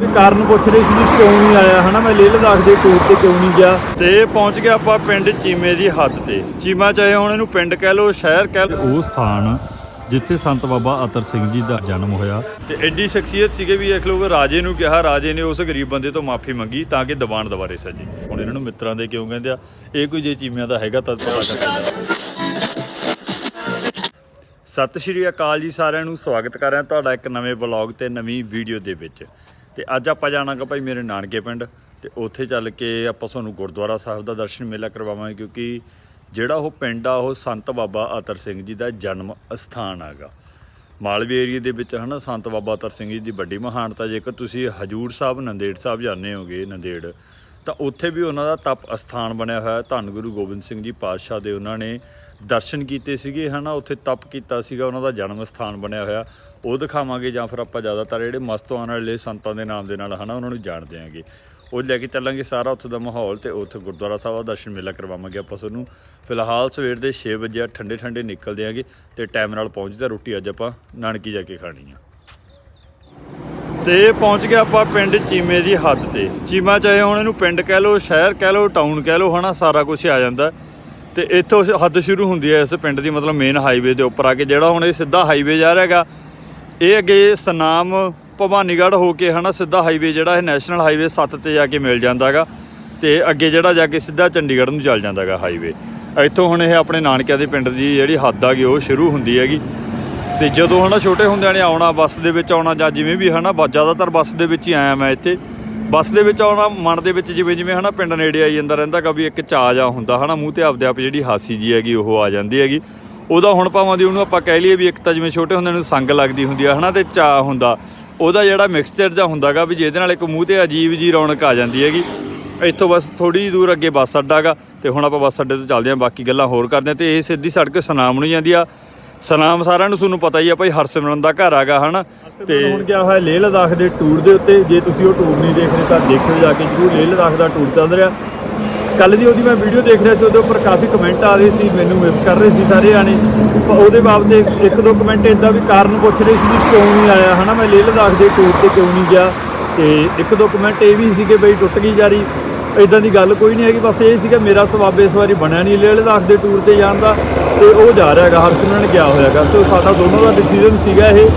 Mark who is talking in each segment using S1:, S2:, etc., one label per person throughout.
S1: ਕਾਰਨ ਪੁੱਛ ਰਹੇ ਸੀ ਵੀ ਕਿਉਂ ਨਹੀਂ ਆਇਆ ਹੈ ਨਾ। ਮੈਂ ਲੇਹ ਲਦਾਖ ਦੇ ਟੂਰ ਤੇ ਕਿਉਂ ਨਹੀਂ ਗਿਆ। ਤੇ ਪਹੁੰਚ ਗਏ ਆਪਾਂ ਪਿੰਡ ਚੀਮੇ ਦੀ ਹੱਦ ਤੇ। ਚੀਮਾ ਚਾਹੇ ਹੁਣ ਇਹਨੂੰ ਪਿੰਡ ਕਹਿ ਲਓ, ਸ਼ਹਿਰ ਕਹਿ ਲਓ, ਉਹ ਸਥਾਨ ਜਿੱਥੇ ਸੰਤ ਬਾਬਾ ਅਤਰ ਸਿੰਘ ਜੀ ਦਾ ਜਨਮ ਹੋਇਆ। ਤੇ ਐਡੀ ਸ਼ਖਸੀਅਤ ਸੀਗੇ ਵੀ ਦੇਖ ਲਓ, ਰਾਜੇ ਨੂੰ ਕਿਹਾ, ਰਾਜੇ ਨੇ ਉਸ ਗਰੀਬ ਬੰਦੇ ਤੋਂ ਮਾਫੀ ਮੰਗੀ ਤਾਂ ਕਿ ਦੀਵਾਨ ਦੁਬਾਰੇ ਸਜੇ। ਹੁਣ ਇਹਨਾਂ ਨੂੰ ਮਿੱਤਰਾਂ ਦੇ ਕਿਉਂ ਕਹਿੰਦੇ ਆ, ਇਹ ਕੋਈ ਜੇ ਚੀਮਿਆਂ ਦਾ ਹੈਗਾ ਤਾਂ ਪਤਾ ਕਰਦਾ। ਸਤਿ ਸ਼੍ਰੀ ਅਕਾਲ ਜੀ ਸਾਰਿਆਂ ਨੂੰ, ਸਵਾਗਤ ਕਰ ਰਿਹਾ ਤੁਹਾਡਾ ਇੱਕ ਨਵੇਂ ਵਲੌਗ ਤੇ ਨਵੀਂ ਵੀਡੀਓ ਦੇ ਵਿੱਚ। ਤੇ ਅੱਜ ਆਪਾਂ ਜਾਣਾਗਾ ਭਾਈ ਮੇਰੇ ਨਾਨਕੇ ਪਿੰਡ, ਤੇ ਉੱਥੇ ਚੱਲ ਕੇ ਆਪਾਂ ਤੁਹਾਨੂੰ ਗੁਰਦੁਆਰਾ ਸਾਹਿਬ ਦਾ ਦਰਸ਼ਨ ਮੇਲਾ ਕਰਵਾਵਾਂਗੇ, ਕਿਉਂਕਿ ਜਿਹੜਾ ਉਹ ਪਿੰਡ ਆ ਉਹ ਸੰਤ ਬਾਬਾ ਅਤਰ ਸਿੰਘ ਜੀ ਦਾ ਜਨਮ ਅਸਥਾਨ ਹੈਗਾ। ਮਾਲਵੇ ਏਰੀਏ ਦੇ ਵਿੱਚ ਹੈ ਨਾ। ਸੰਤ ਬਾਬਾ ਅਤਰ ਸਿੰਘ ਜੀ ਦੀ ਵੱਡੀ ਮਹਾਨਤਾ। ਜੇਕਰ ਤੁਸੀਂ ਹਜੂਰ ਸਾਹਿਬ, ਨੰਦੇੜ ਸਾਹਿਬ ਜਾਂਦੇ ਹੋਗੇ, ਨੰਦੇੜ, ਤਾਂ ਉੱਥੇ ਵੀ ਉਹਨਾਂ ਦਾ ਤਪ ਅਸਥਾਨ ਬਣਿਆ ਹੋਇਆ। ਧੰਨ ਗੁਰੂ ਗੋਬਿੰਦ ਸਿੰਘ ਜੀ ਪਾਤਸ਼ਾਹ ਦੇ ਉਹਨਾਂ ਨੇ ਦਰਸ਼ਨ ਕੀਤੇ ਸੀਗੇ ਹੈ ਨਾ, ਉੱਥੇ ਤਪ ਕੀਤਾ ਸੀਗਾ, ਉਹਨਾਂ ਦਾ ਜਨਮ ਅਸਥਾਨ ਬਣਿਆ ਹੋਇਆ। ਉਹ ਦਿਖਾਵਾਂਗੇ, ਜਾਂ ਫਿਰ ਆਪਾਂ ਜ਼ਿਆਦਾਤਰ ਜਿਹੜੇ ਮਸਤਵਾਨ ਵਾਲੇ ਸੰਤਾਂ ਦੇ ਨਾਮ ਦੇ ਨਾਲ ਹੈ ਨਾ ਉਹਨਾਂ ਨੂੰ ਜਾਣਦੇ ਆਂਗੇ, ਉਹ ਲੈ ਕੇ ਚੱਲਾਂਗੇ ਸਾਰਾ ਉੱਥੇ ਦਾ ਮਾਹੌਲ। ਤੇ ਉੱਥੇ ਗੁਰਦੁਆਰਾ ਸਾਹਿਬ ਦਾ ਦਰਸ਼ਨ ਮੇਲਾ ਕਰਵਾਵਾਂਗੇ ਆਪਾਂ ਤੁਹਾਨੂੰ। ਫਿਲਹਾਲ ਸਵੇਰ ਦੇ 6 ਵਜੇ ਠੰਡੇ ਠੰਡੇ ਨਿਕਲਦੇ ਆਂਗੇ ਤੇ ਟਾਈਮ ਨਾਲ ਪਹੁੰਚਦੇ। ਰੋਟੀ ਅੱਜ ਆਪਾਂ ਨਾਨਕੀ ਜਾ ਕੇ ਖਾਣੀ ਆ। ਤੇ ਪਹੁੰਚ ਗਏ ਆਪਾਂ ਪਿੰਡ ਚੀਮੇ ਦੀ ਹੱਦ ਤੇ। ਚੀਮਾ ਚਾਹੇ ਹੁਣ ਇਹਨੂੰ ਪਿੰਡ ਕਹਿ ਲਓ, ਸ਼ਹਿਰ ਕਹਿ ਲਓ, ਟਾਊਨ ਕਹਿ ਲਓ ਹੈ ਨਾ, ਸਾਰਾ ਕੁਛ ਆ ਜਾਂਦਾ। ਤੇ ਇੱਥੋਂ ਹੱਦ ਸ਼ੁਰੂ ਹੁੰਦੀ ਹੈ ਇਸ ਪਿੰਡ ਦੀ, ਮਤਲਬ ਮੇਨ ਹਾਈਵੇ ਦੇ ਉੱਪਰ ਆ ਕੇ। ਜਿਹੜਾ ਹੁਣ ਇਹ ਸਿੱਧਾ ਹਾਈਵੇ ਜਾ ਰਿਹਾ ਹੈਗਾ, ਇਹ ਅੱਗੇ ਸਨਾਮ ਭਵਾਨੀਗੜ੍ਹ ਹੋ ਕੇ ਹੈ ਨਾ, ਸਿੱਧਾ ਹਾਈਵੇ ਜਿਹੜਾ ਇਹ ਨੈਸ਼ਨਲ ਹਾਈਵੇ 7 ਤੇ ਜਾ ਕੇ ਮਿਲ ਜਾਂਦਾ ਹੈਗਾ। ਤੇ ਅੱਗੇ ਜਿਹੜਾ ਜਾ ਕੇ ਸਿੱਧਾ ਚੰਡੀਗੜ੍ਹ ਨੂੰ ਚੱਲ ਜਾਂਦਾ ਹੈਗਾ ਹਾਈਵੇ। ਇੱਥੋਂ ਹੁਣ ਇਹ ਆਪਣੇ ਨਾਨਕਿਆਂ ਦੇ ਪਿੰਡ ਦੀ ਜਿਹੜੀ ਹੱਦ ਆ ਗਈ ਉਹ ਸ਼ੁਰੂ ਹੁੰਦੀ ਹੈਗੀ। ਤੇ ਜਦੋਂ ਹੈ ਨਾ ਛੋਟੇ ਹੁੰਦਿਆਂ ਨੇ ਆਉਣਾ, ਬੱਸ ਦੇ ਵਿੱਚ ਆਉਣਾ, ਜਾਂ ਜਿਵੇਂ ਵੀ ਹੈ ਨਾ, ਜ਼ਿਆਦਾਤਰ ਬੱਸ ਦੇ ਵਿੱਚ ਹੀ ਆਇਆ ਮੈਂ ਇੱਥੇ। ਬੱਸ ਦੇ ਵਿੱਚ ਆਉਣਾ, ਮਨ ਦੇ ਵਿੱਚ ਜਿਵੇਂ ਜਿਵੇਂ ਹੈ ਨਾ ਪਿੰਡ ਨੇੜੇ ਆਈ ਜਾਂਦਾ ਰਹਿੰਦਾ ਗਾ, ਵੀ ਇੱਕ ਚਾਅ ਜਾ ਹੁੰਦਾ ਹੈ ਨਾ, ਮੂੰਹ ਤੇ ਆਪਦੇ ਆਪ ਜਿਹੜੀ ਹਾਸੀ ਜੀ ਹੈਗੀ ਉਹ ਆ ਜਾਂਦੀ ਹੈਗੀ। ਉਹਦਾ ਹੁਣ ਭਾਵਾਂ ਦੀ ਉਹਨੂੰ ਆਪਾਂ ਕਹਿ ਲਈਏ ਵੀ ਇੱਕ ਤਾਂ ਜਿਵੇਂ ਛੋਟੇ ਹੁੰਦਿਆਂ ਨੂੰ ਸੰਗ ਲੱਗਦੀ ਹੁੰਦੀ ਆ ਹੈ ਨਾ, ਤੇ ਚਾਅ ਹੁੰਦਾ, ਉਹਦਾ ਜਿਹੜਾ ਮਿਕਸਚਰ ਜਿਹਾ ਹੁੰਦਾ ਗਾ, ਵੀ ਜਿਹਦੇ ਨਾਲ ਇੱਕ ਮੂੰਹ ਤੇ ਅਜੀਬ ਜੀ ਰੌਣਕ ਆ ਜਾਂਦੀ ਹੈਗੀ। ਇੱਥੋਂ ਬਸ ਥੋੜ੍ਹੀ ਦੂਰ ਅੱਗੇ ਬੱਸ ਅੱਡਾ ਗਾ, ਤੇ ਹੁਣ ਆਪਾਂ ਬੱਸ ਅੱਡੇ ਤੋਂ ਚੱਲਦੇ ਹਾਂ, ਬਾਕੀ ਗੱਲਾਂ ਹੋਰ ਕਰਦੇ ਹਾਂ। ਤੇ ਇਹ ਸਿੱਧੀ ਸੜਕ ਸੁਨਾਮ ਨੂੰ ਜਾਂਦੀ ਆ। ਸਨਾਮ ਸਾਰਿਆਂ ਨੂੰ ਤੁਹਾਨੂੰ ਪਤਾ ਹੀ ਆ ਭਾਈ, ਹਰਸਿਮਰਨ ਦਾ ਘਰ ਹੈਗਾ ਹੈ ਨਾ। ਤੇ ਹੁਣ ਗਿਆ ਹੋਇਆ ਲੇਹ ਲਦਾਖ ਦੇ ਟੂਰ ਦੇ ਉੱਤੇ। ਜੇ ਤੁਸੀਂ ਉਹ ਟੂਰ ਨਹੀਂ ਦੇਖ ਰਹੇ ਤਾਂ ਦੇਖੋ ਜਾ ਕੇ ਜ਼ਰੂਰ। ਲੇਹ ਲਦਾਖ ਦਾ ਟੂਰ ਚੱਲ ਰਿਹਾ। ਕੱਲ੍ਹ ਦੀ ਉਹਦੀ ਮੈਂ ਵੀਡੀਓ ਦੇਖ ਰਿਹਾ ਸੀ, ਉਹਦੇ ਉੱਪਰ ਕਾਫੀ ਕਮੈਂਟ ਆ ਰਹੇ ਸੀ, ਮੈਨੂੰ ਮਿਸ ਕਰ ਰਹੇ ਸੀ ਸਾਰੇ ਜਾਣੇ। ਉਹਦੇ ਬਾਬਤ ਇੱਕ ਦੋ ਕਮੈਂਟ ਇੱਦਾਂ ਵੀ ਕਾਰਨ ਪੁੱਛ ਰਹੇ ਸੀ ਵੀ ਕਿਉਂ ਨਹੀਂ ਆਇਆ ਹੈ ਨਾ, ਮੈਂ ਲੇਹ ਲਦਾਖ ਦੇ ਟੂਰ 'ਤੇ ਕਿਉਂ ਨਹੀਂ ਗਿਆ। ਤੇ ਇੱਕ ਦੋ ਕਮੈਂਟ ਇਹ ਵੀ ਸੀਗੇ ਬਈ ਟੁੱਟ ਗਈ ਯਾਰੀ। ਇੱਦਾਂ ਦੀ ਗੱਲ ਕੋਈ ਨਹੀਂ ਹੈਗੀ, ਬਸ ਇਹ ਸੀਗਾ ਮੇਰਾ ਸਵਾਬ ਇਸ ਵਾਰੀ ਬਣਿਆ ਨਹੀਂ ਲੇਹ ਲਦਾਖ ਦੇ ਟੂਰ 'ਤੇ ਜਾਣ ਦਾ, ਤੇ ਉਹ ਜਾ ਰਿਹਾ ਹੈਗਾ, ਹਰਸਿਮਰਨ ਗਿਆ ਹੋਇਆ ਹੈਗਾ। ਤੇ ਸਾਡਾ ਦੋਨੋਂ ਦਾ ਡਿਸੀਜਨ ਸੀਗਾ ਇਹ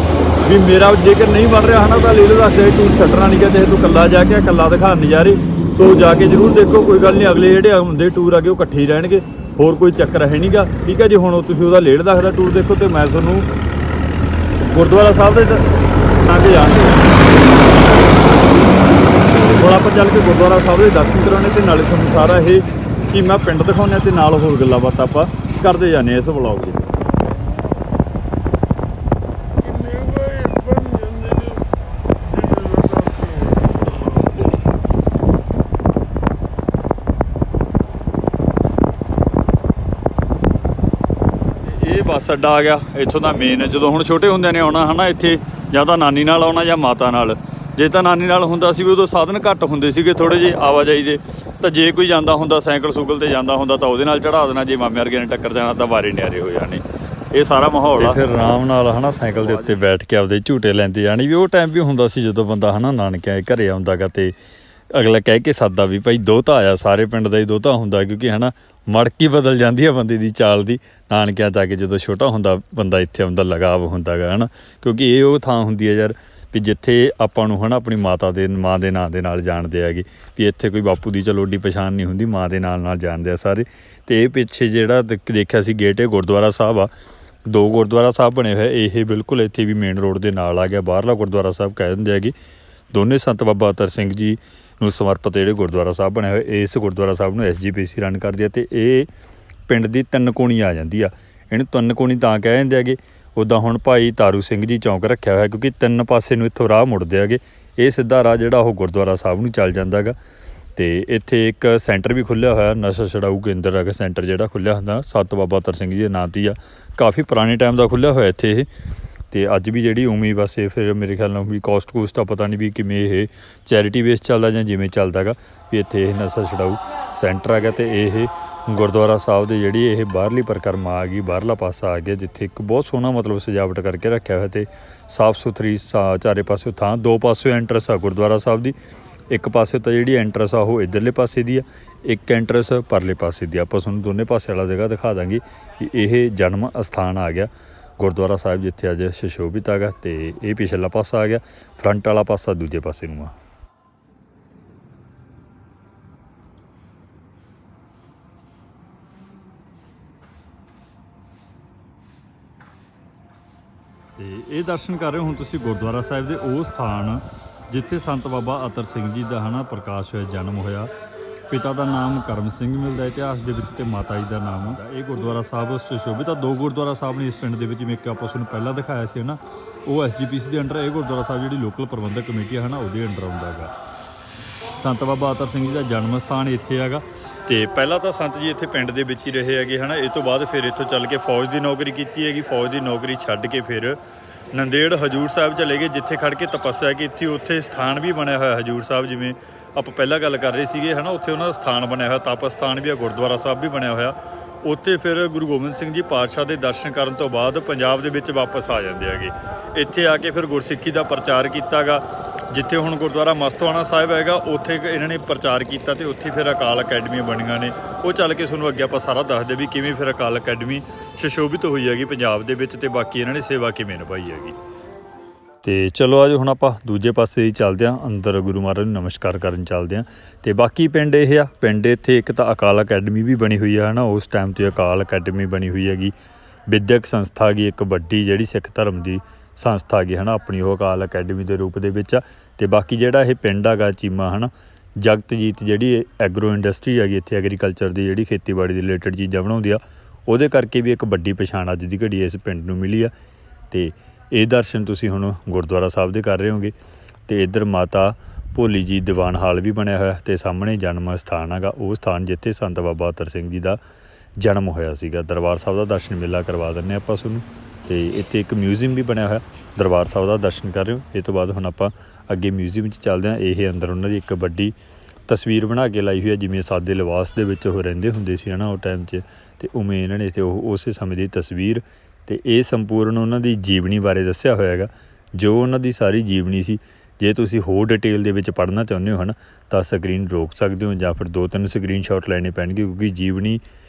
S1: ਵੀ ਮੇਰਾ ਜੇਕਰ ਨਹੀਂ ਬਣ ਰਿਹਾ ਹੈ ਨਾ ਤਾਂ ਲੇਹ ਲਦਾਖ ਦੇ ਟੂਰ ਛੱਡਣਾ ਨਹੀਂ ਗਾ, ਤੇ ਤੂੰ ਇਕੱਲਾ ਜਾ ਕੇ ਇਕੱਲਾ ਦਿਖਾ ਨਜ਼ਾਰੇ। ਸੋ ਜਾ ਕੇ ਜ਼ਰੂਰ ਦੇਖੋ, ਕੋਈ ਗੱਲ ਨਹੀਂ, ਅਗਲੇ ਜਿਹੜੇ ਹੁੰਦੇ ਟੂਰ ਅੱਗੇ ਉਹ ਇਕੱਠੇ ਹੀ ਰਹਿਣਗੇ, ਹੋਰ ਕੋਈ ਚੱਕਰ ਹੈ ਨਹੀਂ ਗਾ, ਠੀਕ ਹੈ ਜੀ। ਹੁਣ ਤੁਸੀਂ ਉਹਦਾ ਲੇਹ ਲਦਾਖ ਦਾ ਟੂਰ ਦੇਖੋ, ਤੇ ਮੈਂ ਤੁਹਾਨੂੰ ਗੁਰਦੁਆਰਾ ਸਾਹਿਬ ਦੇ ਨਾਂ 'ਤੇ ਜਾਣਗੇ। ਹੁਣ ਆਪਾਂ ਚੱਲ ਕੇ ਗੁਰਦੁਆਰਾ ਸਾਹਿਬ ਦੇ ਦਰਸ਼ਨ ਕਰਾਉਣੇ, ਤੇ ਨਾਲੇ ਤੁਹਾਨੂੰ ਸਾਰਾ ਇਹ ਚੀਮਾ ਪਿੰਡ ਦਿਖਾਉਂਦੇ, ਤੇ ਨਾਲ ਹੋਰ ਗੱਲਾਂ ਬਾਤਾਂ ਆਪਾਂ ਕਰਦੇ ਜਾਂਦੇ ਇਸ ਵਲੌਗ ਦੇ। ਇਹ ਬੱਸ ਅੱਡਾ ਆ ਗਿਆ ਇੱਥੋਂ ਦਾ ਮੇਨ। ਜਦੋਂ ਹੁਣ ਛੋਟੇ ਹੁੰਦਿਆਂ ਨੇ ਆਉਣਾ ਹੈ ਨਾ ਇੱਥੇ, ਜਾਂ ਤਾਂ ਨਾਨੀ ਨਾਲ ਆਉਣਾ ਜਾਂ ਮਾਤਾ ਨਾਲ। ਜੇ ਤਾਂ ਨਾਨੀ ਨਾਲ ਹੁੰਦਾ ਸੀ ਉਦੋਂ ਸਾਧਨ ਘੱਟ ਹੁੰਦੇ ਸੀਗੇ ਥੋੜ੍ਹੇ ਜਿਹੇ ਆਵਾਜਾਈ ਦੇ, ਤਾਂ ਜੇ ਕੋਈ ਜਾਂਦਾ ਹੁੰਦਾ ਸਾਈਕਲ ਸੂਕਲ 'ਤੇ ਜਾਂਦਾ ਹੁੰਦਾ ਤਾਂ ਉਹਦੇ ਨਾਲ ਚੜ੍ਹਾ ਦੇਣਾ। ਜੇ ਮਾਮੇ ਵਰਗੇ ਨੇ ਟੱਕਰ ਜਾਣਾ ਤਾਂ ਵਾਰੇ ਨਿਆਰੇ ਹੋ ਜਾਣੇ। ਇਹ ਸਾਰਾ ਮਾਹੌਲ ਆ। ਫਿਰ ਆਰਾਮ ਨਾਲ ਹੈ ਨਾ ਸਾਈਕਲ ਦੇ ਉੱਤੇ ਬੈਠ ਕੇ ਆਪਦੇ ਝੂਟੇ ਲੈਂਦੇ ਜਾਣੀ। ਵੀ ਉਹ ਟਾਈਮ ਵੀ ਹੁੰਦਾ ਸੀ ਜਦੋਂ ਬੰਦਾ ਹੈ ਨਾ ਨਾਨਕਿਆਂ ਦੇ ਘਰੇ ਆਉਂਦਾ ਗਾ, ਤੇ ਅਗਲਾ ਕਹਿ ਕੇ ਸੱਦਾ ਵੀ ਭਾਈ ਦੋਹਤਾ ਆਇਆ। ਸਾਰੇ ਪਿੰਡ ਦਾ ਹੀ ਦੋਹਤਾ ਹੁੰਦਾ, ਕਿਉਂਕਿ ਹੈ ਨਾ ਮੜਕੀ ਬਦਲ ਜਾਂਦੀ ਆ ਬੰਦੇ ਦੀ ਚਾਲ ਦੀ। ਨਾਨਕਿਆਂ 'ਚ ਆ ਕੇ ਜਦੋਂ ਛੋਟਾ ਹੁੰਦਾ ਬੰਦਾ ਇੱਥੇ ਆਉਂਦਾ, ਲਗਾਵ ਹੁੰਦਾ ਗਾ ਹੈ ਨਾ, ਕਿਉਂਕਿ ਇਹ ਉਹ ਥਾਂ ਹੁੰਦੀ ਹੈ ਯਾਰ ਵੀ ਜਿੱਥੇ ਆਪਾਂ ਨੂੰ ਹੈ ਨਾ ਆਪਣੀ ਮਾਤਾ ਦੇ ਮਾਂ ਦੇ ਨਾਂ ਦੇ ਨਾਲ ਜਾਣਦੇ ਹੈਗੇ। ਵੀ ਇੱਥੇ ਕੋਈ ਬਾਪੂ ਦੀ ਚਲੋ ਓਡੀ ਪਛਾਣ ਨਹੀਂ ਹੁੰਦੀ, ਮਾਂ ਦੇ ਨਾਲ ਜਾਣਦੇ ਆ ਸਾਰੇ। ਅਤੇ ਇਹ ਪਿੱਛੇ ਜਿਹੜਾ ਦੇਖਿਆ ਸੀ ਗੇਟ, ਇਹ ਗੁਰਦੁਆਰਾ ਸਾਹਿਬ ਆ। ਦੋ ਗੁਰਦੁਆਰਾ ਸਾਹਿਬ ਬਣੇ ਹੋਏ ਇਹ ਬਿਲਕੁਲ ਇੱਥੇ ਵੀ ਮੇਨ ਰੋਡ ਦੇ ਨਾਲ ਆ ਗਿਆ। ਬਾਹਰਲਾ ਗੁਰਦੁਆਰਾ ਸਾਹਿਬ ਕਹਿ ਦਿੰਦੇ ਹੈਗੇ। ਦੋਨੇ ਸੰਤ ਬਾਬਾ ਅਤਰ ਸਿੰਘ ਜੀ ਨੂੰ ਸਮਰਪਿਤ ਜਿਹੜੇ ਗੁਰਦੁਆਰਾ ਸਾਹਿਬ ਬਣੇ ਹੋਏ, ਇਸ ਗੁਰਦੁਆਰਾ ਸਾਹਿਬ ਨੂੰ SGPC ਰਨ ਕਰਦੀ ਆ। ਅਤੇ ਇਹ ਪਿੰਡ ਦੀ ਤਿੰਨ ਕੋਣੀ ਆ ਜਾਂਦੀ ਆ। ਇਹਨੂੰ ਤਿੰਨ ਕੋਣੀ ਤਾਂ ਕਹਿ ਦਿੰਦੇ ਹੈਗੇ। ਉੱਦਾਂ ਹੁਣ ਭਾਈ ਤਾਰੂ ਸਿੰਘ ਜੀ ਚੌਂਕ ਰੱਖਿਆ ਹੋਇਆ, ਕਿਉਂਕਿ ਤਿੰਨ ਪਾਸੇ ਨੂੰ ਇੱਥੋਂ ਰਾਹ ਮੁੜਦੇ ਹੈਗੇ। ਇਹ ਸਿੱਧਾ ਰਾਹ ਜਿਹੜਾ ਉਹ ਗੁਰਦੁਆਰਾ ਸਾਹਿਬ ਨੂੰ ਚੱਲ ਜਾਂਦਾ ਹੈਗਾ। ਅਤੇ ਇੱਥੇ ਇੱਕ ਸੈਂਟਰ ਵੀ ਖੁੱਲ੍ਹਿਆ ਹੋਇਆ, ਨਸ਼ਾ ਛਡਾਊ ਕੇਂਦਰ ਹੈਗਾ ਸੈਂਟਰ ਜਿਹੜਾ ਖੁੱਲ੍ਹਿਆ ਹੁੰਦਾ, ਸੰਤ ਬਾਬਾ ਅਤਰ ਸਿੰਘ ਜੀ ਦੇ ਨਾਂ 'ਤੇ ਹੀ ਆ। ਕਾਫੀ ਪੁਰਾਣੇ ਟਾਈਮ ਦਾ ਖੁੱਲ੍ਹਿਆ ਹੋਇਆ ਇੱਥੇ ਇਹ। ਅਤੇ ਅੱਜ ਵੀ ਜਿਹੜੀ ਉਮੀ ਬਸ ਇਹ ਫਿਰ ਮੇਰੇ ਖਿਆਲ ਨਾਲ ਵੀ ਕੋਸਟ ਕੂਸਟ ਆ, ਪਤਾ ਨਹੀਂ ਵੀ ਕਿਵੇਂ ਇਹ ਚੈਰਿਟੀ ਬੇਸ ਚੱਲਦਾ ਜਾਂ ਜਿਵੇਂ ਚੱਲਦਾ ਹੈਗਾ। ਵੀ ਇੱਥੇ ਇਹ ਨਸ਼ਾ ਛਡਾਊ ਸੈਂਟਰ ਹੈਗਾ, ਅਤੇ ਇਹ ਗੁਰਦੁਆਰਾ ਸਾਹਿਬ ਦੇ ਜਿਹੜੀ ਇਹ ਬਾਹਰਲੀ ਪਰਿਕਰਮਾ ਆ ਗਈ, ਬਾਹਰਲਾ ਪਾਸਾ ਆ ਗਿਆ, ਜਿੱਥੇ ਇੱਕ ਬਹੁਤ ਸੋਹਣਾ ਮਤਲਬ ਸਜਾਵਟ ਕਰਕੇ ਰੱਖਿਆ ਹੋਇਆ ਅਤੇ ਸਾਫ ਸੁਥਰੀ ਚਾਰੇ ਪਾਸੇ ਥਾਂ। ਦੋ ਪਾਸੇ ਐਂਟਰੈਂਸ ਆ ਗੁਰਦੁਆਰਾ ਸਾਹਿਬ ਦੀ, ਇੱਕ ਪਾਸੇ ਤਾਂ ਜਿਹੜੀ ਐਂਟਰੈਂਸ ਆ ਉਹ ਇੱਧਰਲੇ ਪਾਸੇ ਦੀ ਆ, ਇੱਕ ਐਂਟਰੈਂਸ ਪਰਲੇ ਪਾਸੇ ਦੀ। ਆਪਾਂ ਤੁਹਾਨੂੰ ਦੋਨੇ ਪਾਸੇ ਵਾਲਾ ਜਗ੍ਹਾ ਦਿਖਾ ਦਾਂਗੇ ਕਿ ਇਹ ਜਨਮ ਅਸਥਾਨ ਆ ਗਿਆ ਗੁਰਦੁਆਰਾ ਸਾਹਿਬ, ਜਿੱਥੇ ਅੱਜ ਸੁਸ਼ੋਭਿਤ ਹੈਗਾ। ਅਤੇ ਇਹ ਪਿਛਲਾ ਪਾਸਾ ਆ ਗਿਆ, ਫਰੰਟ ਵਾਲਾ ਪਾਸਾ ਦੂਜੇ ਪਾਸੇ ਨੂੰ ਆ। ਅਤੇ ਇਹ ਦਰਸ਼ਨ ਕਰ ਰਹੇ ਹੋ ਹੁਣ ਤੁਸੀਂ ਗੁਰਦੁਆਰਾ ਸਾਹਿਬ ਦੇ ਉਹ ਸਥਾਨ ਜਿੱਥੇ ਸੰਤ ਬਾਬਾ ਅਤਰ ਸਿੰਘ ਜੀ ਦਾ ਪ੍ਰਕਾਸ਼ ਹੋਇਆ, ਜਨਮ ਹੋਇਆ। ਪਿਤਾ ਦਾ ਨਾਮ ਕਰਮ ਸਿੰਘ ਮਿਲਦਾ ਇਤਿਹਾਸ ਦੇ ਵਿੱਚ, ਅਤੇ ਮਾਤਾ ਜੀ ਦਾ ਨਾਮ ਇਹ ਗੁਰਦੁਆਰਾ ਸਾਹਿਬ ਸੁਸ਼ੋਭਿਤ ਆ। ਦੋ ਗੁਰਦੁਆਰਾ ਸਾਹਿਬ ਨੇ ਇਸ ਪਿੰਡ ਦੇ ਵਿੱਚ, ਜਿਵੇਂ ਇੱਕ ਆਪਾਂ ਤੁਹਾਨੂੰ ਪਹਿਲਾਂ ਦਿਖਾਇਆ ਸੀ ਉਹ SGPC ਦੇ ਅੰਡਰ। ਇਹ ਗੁਰਦੁਆਰਾ ਸਾਹਿਬ ਜਿਹੜੀ ਲੋਕਲ ਪ੍ਰਬੰਧਕ ਕਮੇਟੀ ਹੈ ਉਹਦੇ ਅੰਡਰ ਆਉਂਦਾ ਹੈਗਾ। ਸੰਤ ਬਾਬਾ ਅਤਰ ਸਿੰਘ ਜੀ ਦਾ ਜਨਮ ਸਥਾਨ ਇੱਥੇ ਹੈਗਾ। ਅਤੇ ਪਹਿਲਾਂ ਤਾਂ ਸੰਤ ਜੀ ਇੱਥੇ ਪਿੰਡ ਦੇ ਵਿੱਚ ਹੀ ਰਹੇ ਹੈਗੇ ਇਹ ਤੋਂ ਬਾਅਦ ਫਿਰ ਇੱਥੋਂ ਚੱਲ ਕੇ ਫੌਜ ਦੀ ਨੌਕਰੀ ਕੀਤੀ ਹੈਗੀ। ਫੌਜ ਦੀ ਨੌਕਰੀ ਛੱਡ ਕੇ ਫਿਰ ਨੰਦੇੜ ਹਜੂਰ ਸਾਹਿਬ ਚਲੇ ਗਏ, ਜਿੱਥੇ ਖੜ੍ਹ ਕੇ ਤਪੱਸਿਆ ਕੀਤੀ। ਉੱਥੇ ਸਥਾਨ ਵੀ ਬਣਿਆ ਹੋਇਆ ਹਜੂਰ ਸਾਹਿਬ, ਜਿਵੇਂ ਆਪਾਂ ਪਹਿਲਾਂ ਗੱਲ ਕਰ ਰਹੇ ਸੀਗੇ ਉੱਥੇ ਉਹਨਾਂ ਦਾ ਸਥਾਨ ਬਣਿਆ ਹੋਇਆ, ਤਪ ਸਥਾਨ ਵੀ ਆ, ਗੁਰਦੁਆਰਾ ਸਾਹਿਬ ਵੀ ਬਣਿਆ ਹੋਇਆ। ਉੱਥੇ ਫਿਰ ਗੁਰੂ ਗੋਬਿੰਦ ਸਿੰਘ ਜੀ ਪਾਤਸ਼ਾਹ ਦੇ ਦਰਸ਼ਨ ਕਰਨ ਤੋਂ ਬਾਅਦ ਪੰਜਾਬ ਦੇ ਵਿੱਚ ਵਾਪਸ ਆ ਜਾਂਦੇ ਹੈਗੇ। ਇੱਥੇ ਆ ਕੇ ਫਿਰ ਗੁਰਸਿੱਖੀ ਦਾ ਪ੍ਰਚਾਰ ਕੀਤਾ ਗਾ। ਜਿੱਥੇ ਹੁਣ ਗੁਰਦੁਆਰਾ ਮਸਤਵਾਣਾ ਸਾਹਿਬ ਹੈਗਾ ਉੱਥੇ ਇਹਨਾਂ ਨੇ ਪ੍ਰਚਾਰ ਕੀਤਾ, ਅਤੇ ਉੱਥੇ ਫਿਰ ਅਕਾਲ ਅਕੈਡਮੀਆਂ ਬਣੀਆਂ ਨੇ। ਉਹ ਚੱਲ ਕੇ ਤੁਹਾਨੂੰ ਅੱਗੇ ਆਪਾਂ ਸਾਰਾ ਦੱਸਦੇ ਵੀ ਕਿਵੇਂ ਫਿਰ ਅਕਾਲ ਅਕੈਡਮੀ ਸੁਸ਼ੋਭਿਤ ਹੋਈ ਹੈਗੀ ਪੰਜਾਬ ਦੇ ਵਿੱਚ, ਅਤੇ ਬਾਕੀ ਇਹਨਾਂ ਨੇ ਸੇਵਾ ਕਿਵੇਂ ਨਿਭਾਈ ਹੈਗੀ। ਅਤੇ ਚਲੋ ਅੱਜ ਹੁਣ ਆਪਾਂ ਦੂਜੇ ਪਾਸੇ ਹੀ ਚੱਲਦੇ ਹਾਂ, ਅੰਦਰ ਗੁਰੂ ਮਹਾਰਾਜ ਨੂੰ ਨਮਸਕਾਰ ਕਰਨ ਚੱਲਦੇ ਹਾਂ। ਅਤੇ ਬਾਕੀ ਪਿੰਡ ਇਹ ਆ, ਪਿੰਡ ਇੱਥੇ ਇੱਕ ਤਾਂ ਅਕਾਲ ਅਕੈਡਮੀ ਵੀ ਬਣੀ ਹੋਈ ਆ ਉਸ ਟਾਈਮ 'ਤੇ ਅਕਾਲ ਅਕੈਡਮੀ ਬਣੀ ਹੋਈ ਹੈਗੀ। ਵਿੱਦਿਅਕ ਸੰਸਥਾ ਹੈਗੀ ਇੱਕ ਵੱਡੀ, ਜਿਹੜੀ ਸਿੱਖ ਧਰਮ ਦੀ ਸੰਸਥਾ ਹੈਗੀ ਆਪਣੀ, ਉਹ ਅਕਾਲ ਅਕੈਡਮੀ ਦੇ ਰੂਪ ਦੇ ਵਿੱਚ ਆ। ਅਤੇ ਬਾਕੀ ਜਿਹੜਾ ਇਹ ਪਿੰਡ ਹੈਗਾ ਚੀਮਾ ਜਗਤਜੀਤ, ਜਿਹੜੀ ਐਗਰੋ ਇੰਡਸਟਰੀ ਹੈਗੀ ਇੱਥੇ, ਐਗਰੀਕਲਚਰ ਦੀ ਜਿਹੜੀ ਖੇਤੀਬਾੜੀ ਦੇ ਰਿਲੇਟਡ ਚੀਜ਼ਾਂ ਬਣਾਉਂਦੀ ਆ, ਉਹਦੇ ਕਰਕੇ ਵੀ ਇੱਕ ਵੱਡੀ ਪਛਾਣ ਅੱਜ ਦੀ ਘੜੀ ਇਸ ਪਿੰਡ ਨੂੰ ਮਿਲੀ ਆ। ਅਤੇ ਇਹ ਦਰਸ਼ਨ ਤੁਸੀਂ ਹੁਣ ਗੁਰਦੁਆਰਾ ਸਾਹਿਬ ਦੇ ਕਰ ਰਹੇ ਹੋਗੇ। ਅਤੇ ਇੱਧਰ ਮਾਤਾ ਭੋਲੀ ਜੀ ਦੀਵਾਨ ਹਾਲ ਵੀ ਬਣਿਆ ਹੋਇਆ, ਅਤੇ ਸਾਹਮਣੇ ਜਨਮ ਸਥਾਨ ਹੈਗਾ, ਉਹ ਸਥਾਨ ਜਿੱਥੇ ਸੰਤ ਬਾਬਾ ਅਤਰ ਸਿੰਘ ਜੀ ਦਾ ਜਨਮ ਹੋਇਆ ਸੀਗਾ। ਦਰਬਾਰ ਸਾਹਿਬ ਦਾ ਦਰਸ਼ਨ ਮੇਲਾ ਕਰਵਾ ਦਿੰਦੇ ਆਪਾਂ ਤੁਹਾਨੂੰ। ਅਤੇ ਇੱਥੇ ਇੱਕ ਮਿਊਜ਼ੀਅਮ ਵੀ ਬਣਿਆ ਹੋਇਆ, ਦਰਬਾਰ ਸਾਹਿਬ ਦਾ ਦਰਸ਼ਨ ਕਰ ਰਹੇ ਹੋ। ਇਹ ਤੋਂ ਬਾਅਦ ਹੁਣ ਆਪਾਂ ਅੱਗੇ ਮਿਊਜ਼ੀਅਮ 'ਚ ਚੱਲਦੇ ਹਾਂ। ਇਹ ਅੰਦਰ ਉਹਨਾਂ ਦੀ ਇੱਕ ਵੱਡੀ ਤਸਵੀਰ ਬਣਾ ਕੇ ਲਾਈ ਹੋਈ ਹੈ, ਜਿਵੇਂ ਸਾਦੇ ਲਿਬਾਸ ਦੇ ਵਿੱਚ ਉਹ ਰਹਿੰਦੇ ਹੁੰਦੇ ਸੀ ਉਹ ਟਾਈਮ 'ਚ, ਅਤੇ ਉਵੇਂ ਇਹਨਾਂ ਨੇ ਇੱਥੇ ਉਸੇ ਸਮੇਂ ਦੀ ਤਸਵੀਰ। ਅਤੇ ਇਹ ਸੰਪੂਰਨ ਉਹਨਾਂ ਦੀ ਜੀਵਨੀ ਬਾਰੇ ਦੱਸਿਆ ਹੋਇਆ ਹੈਗਾ, ਜੋ ਉਹਨਾਂ ਦੀ ਸਾਰੀ ਜੀਵਨੀ ਸੀ। ਜੇ ਤੁਸੀਂ ਹੋਰ ਡਿਟੇਲ ਦੇ ਵਿੱਚ ਪੜ੍ਹਨਾ ਚਾਹੁੰਦੇ ਹੋ ਤਾਂ ਸਕਰੀਨ ਰੋਕ ਸਕਦੇ ਹੋ, ਜਾਂ ਫਿਰ 2-3 ਸਕਰੀਨਸ਼ਾਟ ਲੈਣੇ ਪੈਣਗੇ, ਕਿਉਂਕਿ ਜੀਵਨੀ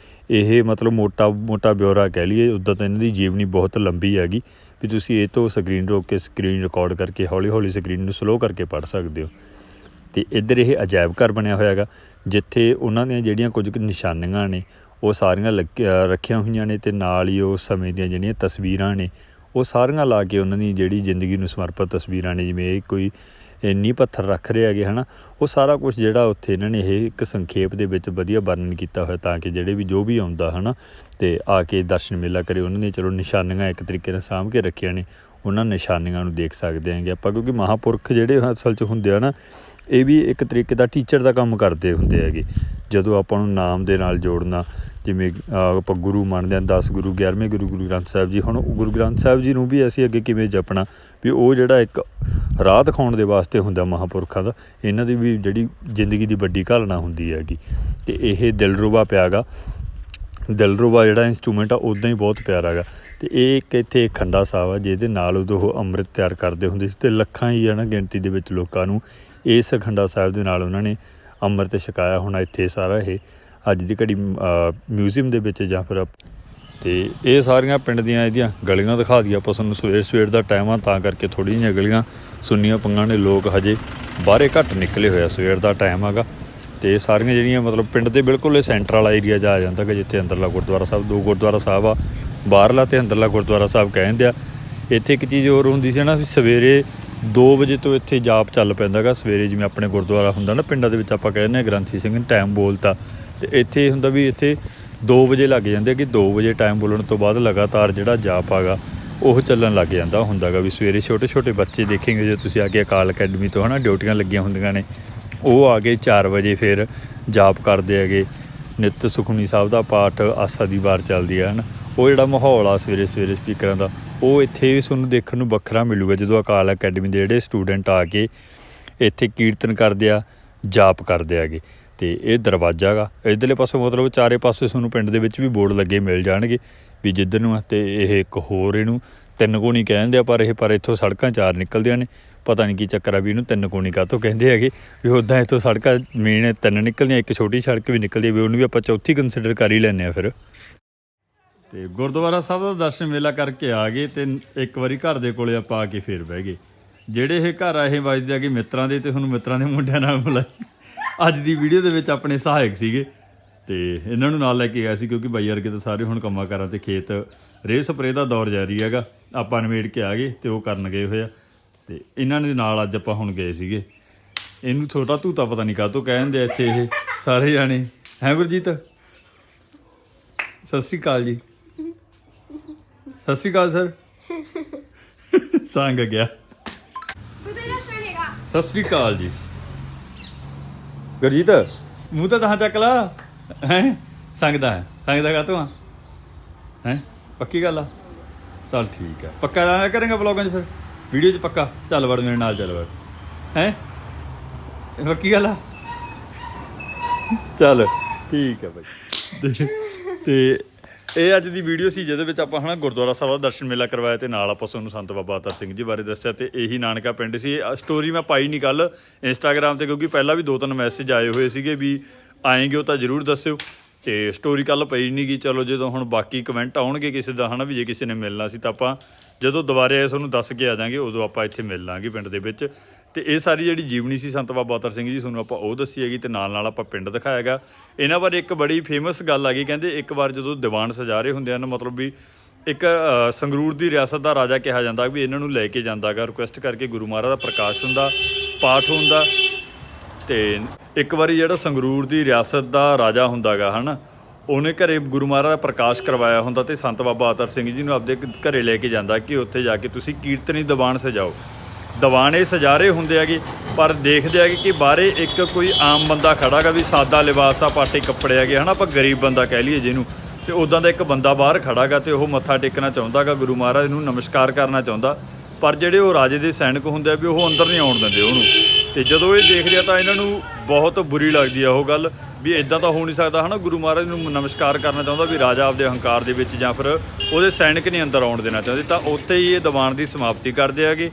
S1: ਇਹ ਮਤਲਬ ਮੋਟਾ ਬਿਊਰਾ ਕਹਿ ਲਈਏ। ਉੱਦਾਂ ਤਾਂ ਇਹਨਾਂ ਦੀ ਜੀਵਨੀ ਬਹੁਤ ਲੰਬੀ ਹੈਗੀ, ਵੀ ਤੁਸੀਂ ਇਹ ਤੋਂ ਸਕਰੀਨ ਰੋਕ ਕੇ ਸਕਰੀਨ ਰਿਕਾਰਡ ਕਰਕੇ ਹੌਲੀ ਹੌਲੀ ਸਕਰੀਨ ਨੂੰ ਸਲੋ ਕਰਕੇ ਪੜ੍ਹ ਸਕਦੇ ਹੋ। ਅਤੇ ਇੱਧਰ ਇਹ ਅਜਾਇਬ ਘਰ ਬਣਿਆ ਹੋਇਆ ਹੈਗਾ, ਜਿੱਥੇ ਉਹਨਾਂ ਦੀਆਂ ਜਿਹੜੀਆਂ ਕੁਝ ਕੁ ਨਿਸ਼ਾਨੀਆਂ ਨੇ ਉਹ ਸਾਰੀਆਂ ਰੱਖੀਆਂ ਹੋਈਆਂ ਨੇ, ਅਤੇ ਨਾਲ ਹੀ ਉਸ ਸਮੇਂ ਦੀਆਂ ਜਿਹੜੀਆਂ ਤਸਵੀਰਾਂ ਨੇ ਉਹ ਸਾਰੀਆਂ ਲਾ ਕੇ ਉਹਨਾਂ ਦੀ ਜਿਹੜੀ ਜ਼ਿੰਦਗੀ ਨੂੰ ਸਮਰਪਿਤ ਤਸਵੀਰਾਂ ਨੇ, ਜਿਵੇਂ ਇਹ ਕੋਈ ਨੀਂਹ ਪੱਥਰ ਰੱਖ ਰਹੇ ਹੈਗੇ ਉਹ ਸਾਰਾ ਕੁਛ ਜਿਹੜਾ ਉੱਥੇ ਇਹਨਾਂ ਨੇ ਇਹ ਇੱਕ ਸੰਖੇਪ ਦੇ ਵਿੱਚ ਵਧੀਆ ਵਰਣਨ ਕੀਤਾ ਹੋਇਆ, ਤਾਂ ਕਿ ਜਿਹੜੇ ਵੀ ਜੋ ਵੀ ਆਉਂਦਾ ਅਤੇ ਆ ਕੇ ਦਰਸ਼ਨ ਮੇਲਾ ਕਰੇ। ਉਹਨਾਂ ਨੇ ਚਲੋ ਨਿਸ਼ਾਨੀਆਂ ਇੱਕ ਤਰੀਕੇ ਨਾਲ ਸਾਂਭ ਕੇ ਰੱਖੀਆਂ ਨੇ, ਉਹਨਾਂ ਨਿਸ਼ਾਨੀਆਂ ਨੂੰ ਦੇਖ ਸਕਦੇ ਹੈਗੇ ਆਪਾਂ, ਕਿਉਂਕਿ ਮਹਾਂਪੁਰਖ ਜਿਹੜੇ ਅਸਲ 'ਚ ਹੁੰਦੇ ਆ ਇਹ ਵੀ ਇੱਕ ਤਰੀਕੇ ਦਾ ਟੀਚਰ ਦਾ ਕੰਮ ਕਰਦੇ ਹੁੰਦੇ ਹੈਗੇ। ਜਦੋਂ ਆਪਾਂ ਨੂੰ ਨਾਮ ਦੇ ਨਾਲ ਜੋੜਨਾ, ਜਿਵੇਂ ਆਪਾਂ ਗੁਰੂ ਮੰਨਦੇ ਹਾਂ 10 ਗੁਰੂ, 11ਵੇਂ ਗੁਰੂ ਗੁਰੂ ਗ੍ਰੰਥ ਸਾਹਿਬ ਜੀ। ਹੁਣ ਗੁਰੂ ਗ੍ਰੰਥ ਸਾਹਿਬ ਜੀ ਨੂੰ ਵੀ ਅਸੀਂ ਅੱਗੇ ਕਿਵੇਂ ਜਪਣਾ, ਵੀ ਉਹ ਜਿਹੜਾ ਇੱਕ ਰਾਹ ਦਿਖਾਉਣ ਦੇ ਵਾਸਤੇ ਹੁੰਦਾ ਮਹਾਂਪੁਰਖਾਂ ਦਾ। ਇਹਨਾਂ ਦੀ ਵੀ ਜਿਹੜੀ ਜ਼ਿੰਦਗੀ ਦੀ ਵੱਡੀ ਘਾਲਣਾ ਹੁੰਦੀ ਹੈਗੀ। ਅਤੇ ਇਹ ਦਿਲਰੂਬਾ ਪਿਆ ਗਾ, ਦਿਲਰੂਬਾ ਜਿਹੜਾ ਇੰਸਟਰੂਮੈਂਟ ਆ ਉੱਦਾਂ ਹੀ ਬਹੁਤ ਪਿਆਰਾ ਹੈਗਾ। ਅਤੇ ਇਹ ਇੱਕ ਇੱਥੇ ਖੰਡਾ ਸਾਹਿਬ ਆ, ਜਿਹਦੇ ਨਾਲ ਉਦੋਂ ਉਹ ਅੰਮ੍ਰਿਤ ਤਿਆਰ ਕਰਦੇ ਹੁੰਦੇ ਸੀ, ਅਤੇ ਲੱਖਾਂ ਹੀ ਗਿਣਤੀ ਦੇ ਵਿੱਚ ਲੋਕਾਂ ਨੂੰ ਇਸ ਖੰਡਾ ਸਾਹਿਬ ਦੇ ਨਾਲ ਉਹਨਾਂ ਨੇ ਅੰਮ੍ਰਿਤ ਛਕਾਇਆ ਹੋਣਾ। ਇੱਥੇ ਸਾਰਾ ਇਹ ਅੱਜ ਦੀ ਘੜੀ ਮਿਊਜ਼ੀਅਮ ਦੇ ਵਿੱਚ ਜਾਂ ਫਿਰ। ਅਤੇ ਇਹ ਸਾਰੀਆਂ ਪਿੰਡ ਦੀਆਂ ਇਹਦੀਆਂ ਗਲੀਆਂ ਦਿਖਾ ਦਈਏ ਆਪਾਂ ਤੁਹਾਨੂੰ। ਸਵੇਰ ਦਾ ਟਾਈਮ ਆ, ਤਾਂ ਕਰਕੇ ਥੋੜ੍ਹੀਆਂ ਜਿਹੀਆਂ ਗਲੀਆਂ ਸੁੰਨੀਆਂ ਪੰਗਾਂ ਨੇ, ਲੋਕ ਹਜੇ ਬਾਹਰੇ ਘੱਟ ਨਿਕਲੇ ਹੋਇਆ, ਸਵੇਰ ਦਾ ਟਾਈਮ ਹੈਗਾ। ਅਤੇ ਇਹ ਸਾਰੀਆਂ ਜਿਹੜੀਆਂ ਮਤਲਬ ਪਿੰਡ ਦੇ ਬਿਲਕੁਲ ਸੈਂਟਰ ਵਾਲਾ ਏਰੀਆ 'ਚ ਆ ਜਾਂਦਾ ਕਿ ਜਿੱਥੇ ਅੰਦਰਲਾ ਗੁਰਦੁਆਰਾ ਸਾਹਿਬ, ਦੋ ਗੁਰਦੁਆਰਾ ਸਾਹਿਬ ਆ, ਬਾਹਰਲਾ ਅਤੇ ਅੰਦਰਲਾ ਗੁਰਦੁਆਰਾ ਸਾਹਿਬ ਕਹਿੰਦੇ ਆ। ਇੱਥੇ ਇੱਕ ਚੀਜ਼ ਹੋਰ ਹੁੰਦੀ ਸੀ ਵੀ ਸਵੇਰੇ 2 ਵਜੇ ਤੋਂ ਇੱਥੇ ਜਾਪ ਚੱਲ ਪੈਂਦਾ ਗਾ ਸਵੇਰੇ, ਜਿਵੇਂ ਆਪਣੇ ਗੁਰਦੁਆਰਾ ਹੁੰਦਾ ਪਿੰਡਾਂ ਦੇ ਵਿੱਚ ਆਪਾਂ ਕਹਿੰਦੇ ਹਾਂ ਗ੍ਰੰਥੀ ਸਿੰਘ ਨੇ ਟਾਈਮ ਬੋਲਤਾ, ਅਤੇ ਇੱਥੇ ਹੁੰਦਾ ਵੀ ਇੱਥੇ 2 ਵਜੇ ਲੱਗ ਜਾਂਦੇ, ਕਿ 2 ਵਜੇ ਟਾਈਮ ਬੋਲਣ ਤੋਂ ਬਾਅਦ ਲਗਾਤਾਰ ਜਿਹੜਾ ਜਾਪ ਹੈਗਾ ਉਹ ਚੱਲਣ ਲੱਗ ਜਾਂਦਾ ਹੁੰਦਾ ਗਾ। ਵੀ ਸਵੇਰੇ ਛੋਟੇ ਛੋਟੇ ਬੱਚੇ ਦੇਖੇਂਗੇ ਜੇ ਤੁਸੀਂ ਆ ਕੇ ਅਕਾਲ ਅਕੈਡਮੀ ਤੋਂ ਡਿਊਟੀਆਂ ਲੱਗੀਆਂ ਹੁੰਦੀਆਂ ਨੇ, ਉਹ ਆ ਕੇ 4 ਵਜੇ ਫਿਰ ਜਾਪ ਕਰਦੇ ਹੈਗੇ। ਨਿੱਤ ਸੁਖਮਨੀ ਸਾਹਿਬ ਦਾ ਪਾਠ, ਆਸਾ ਦੀ ਵਾਰ ਚੱਲਦੀ ਹੈ ਉਹ ਜਿਹੜਾ ਮਾਹੌਲ ਆ ਸਵੇਰੇ ਸਪੀਕਰਾਂ ਦਾ, ਉਹ ਇੱਥੇ ਵੀ ਤੁਹਾਨੂੰ ਦੇਖਣ ਨੂੰ ਵੱਖਰਾ ਮਿਲੂਗਾ ਜਦੋਂ ਅਕਾਲ ਅਕੈਡਮੀ ਦੇ ਜਿਹੜੇ ਸਟੂਡੈਂਟ ਆ ਕੇ ਇੱਥੇ ਕੀਰਤਨ ਕਰਦੇ ਆ, ਜਾਪ ਕਰਦੇ ਹੈਗੇ। ਤੇ ਇਹ ਦਰਵਾਜ਼ਾ ਗਾ ਇੱਧਰਲੇ ਪਾਸੇ ਮਤਲਬ ਚਾਰੇ ਪਾਸੇ ਤੁਹਾਨੂੰ ਪਿੰਡ ਦੇ ਵਿੱਚ ਵੀ ਬੋਰਡ ਲੱਗੇ ਮਿਲ ਜਾਣਗੇ ਵੀ ਜਿੱਧਰ ਨੂੰ ਆ। ਤੇ ਇਹ ਇੱਕ ਹੋਰ ਇਹਨੂੰ ਤਿੰਨ ਕੋਣੀ ਕਹਿੰਦੇ ਆ ਪਰ ਇੱਥੋਂ ਸੜਕਾਂ 4 ਨਿਕਲਦੀਆਂ ਨੇ। ਪਤਾ ਨਹੀਂ ਕੀ ਚੱਕਰ ਆ ਵੀ ਇਹਨੂੰ ਤਿੰਨ ਕੋਣੀ ਕਾਹਤੋਂ ਕਹਿੰਦੇ ਹੈਗੇ ਵੀ ਉੱਦਾਂ ਇੱਥੋਂ ਸੜਕਾਂ ਮੇਨ 3 ਨਿਕਲਦੀਆਂ, ਇੱਕ ਛੋਟੀ ਸੜਕ ਵੀ ਨਿਕਲਦੀ ਵੀ ਉਹਨੂੰ ਵੀ ਆਪਾਂ ਚੌਥੀ ਕੰਸੀਡਰ ਕਰ ਹੀ ਲੈਂਦੇ ਹਾਂ ਫਿਰ। ਤੇ ਗੁਰਦੁਆਰਾ ਸਾਹਿਬ ਦਾ ਦਰਸ਼ਨ ਮੇਲਾ ਕਰਕੇ ਆ ਗਏ ਤੇ ਇੱਕ ਵਾਰੀ ਘਰ ਦੇ ਕੋਲੇ ਆਪਾਂ ਆ ਕੇ ਫੇਰ ਬਹਿ ਗਏ। ਜਿਹੜੇ ਇਹ ਘਰ ਆ ਇਹ ਵੱਜਦੇ ਆ ਕਿ ਮਿੱਤਰਾਂ ਦੇ, ਤੇ ਹੁਣ ਮਿੱਤਰਾਂ ਦੇ ਮੁੰਡਿਆਂ ਨਾਲ ਮਿਲਾਈ ਅੱਜ ਦੀ ਵੀਡੀਓ ਦੇ ਵਿੱਚ ਆਪਣੇ ਸਹਾਇਕ ਸੀਗੇ ਤੇ ਇਹਨਾਂ ਨੂੰ ਨਾਲ ਲੈ ਕੇ ਗਿਆ ਸੀ ਕਿਉਂਕਿ ਬਾਈ ਵਰਗੇ ਤਾਂ ਸਾਰੇ ਹੁਣ ਕੰਮਾਂ ਕਾਰਾਂ ਤੇ ਖੇਤ ਰੇਹ ਸਪਰੇ ਦਾ ਦੌਰ ਜਾਰੀ ਹੈਗਾ। ਆਪਾਂ ਨਿਬੇੜ ਕੇ ਆ ਗਏ ਤੇ ਉਹ ਕਰਨ ਗਏ ਹੋਏ ਆ ਤੇ ਇਹਨਾਂ ਦੇ ਨਾਲ ਅੱਜ ਆਪਾਂ ਹੁਣ ਗਏ ਸੀਗੇ। ਇਹਨੂੰ ਛੋਟਾ ਧੂਤਾ ਪਤਾ ਨਹੀਂ ਕਾਹਤੋਂ ਕਹਿ ਦਿੰਦੇ ਇੱਥੇ ਇਹ ਸਾਰੇ ਜਾਣੇ। ਹੈ ਗੁਰਜੀਤ, ਸਤਿ ਸ਼੍ਰੀ ਅਕਾਲ ਜੀ। ਸਤਿ ਸ਼੍ਰੀ ਅਕਾਲ ਸਰ। ਸੰਗ ਗਿਆ। ਸਤਿ ਸ਼੍ਰੀ ਅਕਾਲ ਜੀ। ਗੁਰਜੀਤ ਮੂੰਹ ਤਾਂ ਚੱਕ ਲਾ। ਹੈ ਸੰਗਦਾ ਕਾਹਤੋਂ ਆ? ਹੈ ਪੱਕੀ ਗੱਲ ਆ? ਚੱਲ ਠੀਕ ਆ, ਪੱਕਾ ਲਾਇਆ ਕਰਾਂਗਾ ਵਲੋਗਾਂ 'ਚ ਫਿਰ ਵੀਡੀਓ 'ਚ ਪੱਕਾ। ਚੱਲ ਵੜ ਮੇਰੇ ਨਾਲ, ਚੱਲ ਵੜ। ਹੈ ਪੱਕੀ ਗੱਲ ਆ? ਚੱਲ ਠੀਕ ਆ ਬਾਈ। ਤੇ ਇਹ ਅੱਜ ਦੀ ਵੀਡੀਓ ਸੀ ਜਿਹਦੇ ਵਿੱਚ ਆਪਾਂ ਗੁਰਦੁਆਰਾ ਸਾਹਿਬ ਦਾ ਦਰਸ਼ਨ ਮੇਲਾ ਕਰਵਾਇਆ ਤੇ ਨਾਲ ਆਪਾਂ ਤੁਹਾਨੂੰ ਸੰਤ ਬਾਬਾ ਅਤਰ ਸਿੰਘ ਜੀ ਬਾਰੇ ਦੱਸਿਆ ਤੇ ਇਹੀ ਨਾਨਕਾ ਪਿੰਡ ਸੀ। ਸਟੋਰੀ ਮੈਂ ਪਾਈ ਨਹੀਂ ਕੱਲ੍ਹ ਇੰਸਟਾਗ੍ਰਾਮ 'ਤੇ ਕਿਉਂਕਿ ਪਹਿਲਾਂ ਵੀ 2-3 ਮੈਸੇਜ ਆਏ ਹੋਏ ਸੀਗੇ ਵੀ ਆਏਂਗੇ ਉਹ ਤਾਂ ਜ਼ਰੂਰ ਦੱਸਿਓ, ਤੇ ਸਟੋਰੀ ਕੱਲ੍ਹ ਪਈ ਨਹੀਂ ਗੀ। ਚਲੋ ਜਦੋਂ ਹੁਣ ਬਾਕੀ ਕਮੈਂਟ ਆਉਣਗੇ ਕਿਸੇ ਦਾ ਵੀ ਜੇ ਕਿਸੇ ਨੇ ਮਿਲਣਾ ਸੀ ਤਾਂ ਆਪਾਂ ਜਦੋਂ ਦੁਬਾਰੇ ਆਏ ਤੁਹਾਨੂੰ ਦੱਸ ਕੇ ਆ ਜਾਵਾਂਗੇ, ਉਦੋਂ ਆਪਾਂ ਇੱਥੇ ਮਿਲ ਲਾਂਗੇ ਪਿੰਡ ਦੇ ਵਿੱਚ। ਤੇ ਇਹ ਸਾਰੀ ਜਿਹੜੀ ਜੀਵਨੀ ਸੀ ਸੰਤ ਬਾਬਾ ਅਤਰ ਸਿੰਘ ਜੀ ਤੁਹਾਨੂੰ ਆਪਾਂ ਉਹ ਦੱਸੀ ਹੈਗੀ ਤੇ ਨਾਲ ਆਪਾਂ ਪਿੰਡ ਦਿਖਾਇਆ ਗਾ। ਇਹਨਾਂ ਬਾਰੇ ਇੱਕ ਬੜੀ ਫੇਮਸ ਗੱਲ ਆ ਗਈ, ਕਹਿੰਦੇ ਇੱਕ ਵਾਰ ਜਦੋਂ ਦੀਵਾਨ ਸਜਾ ਰਹੇ ਹੁੰਦੇ ਹਨ, ਮਤਲਬ ਵੀ ਇੱਕ ਸੰਗਰੂਰ ਦੀ ਰਿਆਸਤ ਦਾ ਰਾਜਾ ਕਿਹਾ ਜਾਂਦਾ ਵੀ ਇਹਨਾਂ ਨੂੰ ਲੈ ਕੇ ਜਾਂਦਾ ਗਾ ਰਿਕੁਐਸਟ ਕਰਕੇ। ਗੁਰੂ ਮਹਾਰਾਜ ਦਾ ਪ੍ਰਕਾਸ਼ ਹੁੰਦਾ, ਪਾਠ ਹੁੰਦਾ ਤੇ ਇੱਕ ਵਾਰੀ ਜਿਹੜਾ ਸੰਗਰੂਰ ਦੀ ਰਿਆਸਤ ਦਾ ਰਾਜਾ ਹੁੰਦਾ ਗਾ ਉਹਨੇ ਘਰੇ ਗੁਰੂ ਮਹਾਰਾਜ ਦਾ ਪ੍ਰਕਾਸ਼ ਕਰਵਾਇਆ ਹੁੰਦਾ ਤੇ ਸੰਤ ਬਾਬਾ ਅਤਰ ਸਿੰਘ ਜੀ ਨੂੰ ਆਪਦੇ ਘਰੇ ਲੈ ਕੇ ਜਾਂਦਾ ਕਿ ਉੱਥੇ ਜਾ ਕੇ ਤੁਸੀਂ ਕੀਰਤਨੀ ਦੀਵਾਨ ਸਜਾਓ। ਦੀਵਾਨ ਇਹ ਸਜਾ ਰਹੇ ਹੁੰਦੇ ਹੈਗੇ ਪਰ ਦੇਖਦੇ ਹੈਗੇ ਕਿ ਬਾਹਰੇ ਇੱਕ ਕੋਈ ਆਮ ਬੰਦਾ ਖੜਾ ਗਾ ਵੀ ਸਾਦਾ ਲਿਬਾਸ ਆ, ਪਾਟੇ ਕੱਪੜੇ ਹੈਗੇ ਆਪਾਂ ਗਰੀਬ ਬੰਦਾ ਕਹਿ ਲਈਏ ਜਿਹਨੂੰ, ਤੇ ਉੱਦਾਂ ਦਾ ਇੱਕ ਬੰਦਾ ਬਾਹਰ ਖੜਾ ਗਾ ਤੇ ਉਹ ਮੱਥਾ ਟੇਕਣਾ ਚਾਹੁੰਦਾ ਗਾ, ਗੁਰੂ ਮਹਾਰਾਜ ਨੂੰ ਨਮਸਕਾਰ ਕਰਨਾ ਚਾਹੁੰਦਾ। ਪਰ ਜਿਹੜੇ ਉਹ ਰਾਜੇ ਦੇ ਸੈਨਿਕ ਹੁੰਦੇ ਆ ਵੀ ਉਹ ਅੰਦਰ ਨਹੀਂ ਆਉਣ ਦਿੰਦੇ ਉਹਨੂੰ। ਤੇ ਜਦੋਂ ਇਹ ਦੇਖਦੇ ਆ ਤਾਂ ਇਹਨਾਂ ਨੂੰ ਬਹੁਤ ਬੁਰੀ ਲੱਗਦੀ ਆ ਉਹ ਗੱਲ ਵੀ ਇਦਾਂ ਤਾਂ ਹੋ ਨਹੀਂ ਸਕਦਾ ਗੁਰੂ ਮਹਾਰਾਜ ਨੂੰ ਨਮਸਕਾਰ ਕਰਨਾ ਚਾਹੁੰਦਾ ਵੀ ਰਾਜਾ ਆਪਦੇ ਹੰਕਾਰ ਦੇ ਵਿੱਚ ਜਾਂ ਫਿਰ ਉਹਦੇ ਸੈਨਿਕ ਨਹੀਂ ਅੰਦਰ ਆਉਣ ਦੇਣਾ ਚਾਹੁੰਦੇ। ਤਾਂ ਉੱਥੇ ਹੀ ਇਹ ਦੀਵਾਨ ਦੀ ਸਮਾਪਤੀ ਕਰਦੇ ਹੈਗੇ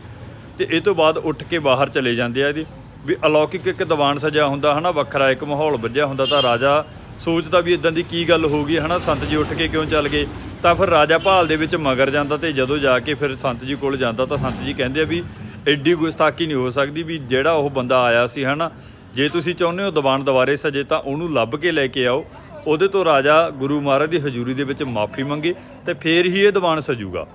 S1: ਤੇ ਇਹ ਤੋਂ ਬਾਅਦ ਉੱਠ ਕੇ ਬਾਹਰ ਚਲੇ ਜਾਂਦੇ ਆ। ਇਹਦੀ ਵੀ ਅਲੌਕਿਕ ਇੱਕ ਦੀਵਾਨ ਸਜਿਆ ਹੁੰਦਾ ਵੱਖਰਾ ਇੱਕ ਮਾਹੌਲ ਬੱਝਿਆ ਹੁੰਦਾ ਤਾਂ ਰਾਜਾ ਸੋਚਦਾ ਵੀ ਇਦਾਂ ਦੀ ਕੀ ਗੱਲ ਹੋ ਗਈ ਸੰਤ ਜੀ ਉੱਠ ਕੇ ਕਿਉਂ ਚੱਲ ਗਏ। ਤਾਂ ਫਿਰ ਰਾਜਾ ਭਾਲ ਦੇ ਵਿੱਚ ਮਗਰ ਜਾਂਦਾ ਤੇ ਜਦੋਂ ਜਾ ਕੇ ਫਿਰ ਸੰਤ ਜੀ ਕੋਲ ਜਾਂਦਾ ਤਾਂ ਸੰਤ ਜੀ ਕਹਿੰਦੇ ਆ ਵੀ ਐਡੀ ਗੁਸਤਾਖੀ ਨਹੀਂ ਹੋ ਸਕਦੀ ਵੀ ਜਿਹੜਾ ਉਹ ਬੰਦਾ ਆਇਆ ਸੀ ਜੇ ਤੁਸੀਂ ਚਾਹੁੰਦੇ ਹੋ ਦੀਵਾਨ ਦੁਬਾਰੇ ਸਜੇ ਤਾਂ ਉਹਨੂੰ ਲੱਭ ਕੇ ਲੈ ਕੇ ਆਓ, ਉਹਦੇ ਤੋਂ ਰਾਜਾ ਗੁਰੂ ਮਹਾਰਾਜ ਦੀ ਹਜ਼ੂਰੀ ਦੇ ਵਿੱਚ ਮਾਫੀ ਮੰਗੇ ਤੇ ਫਿਰ ਹੀ ਇਹ ਦੀਵਾਨ ਸਜੂਗਾ।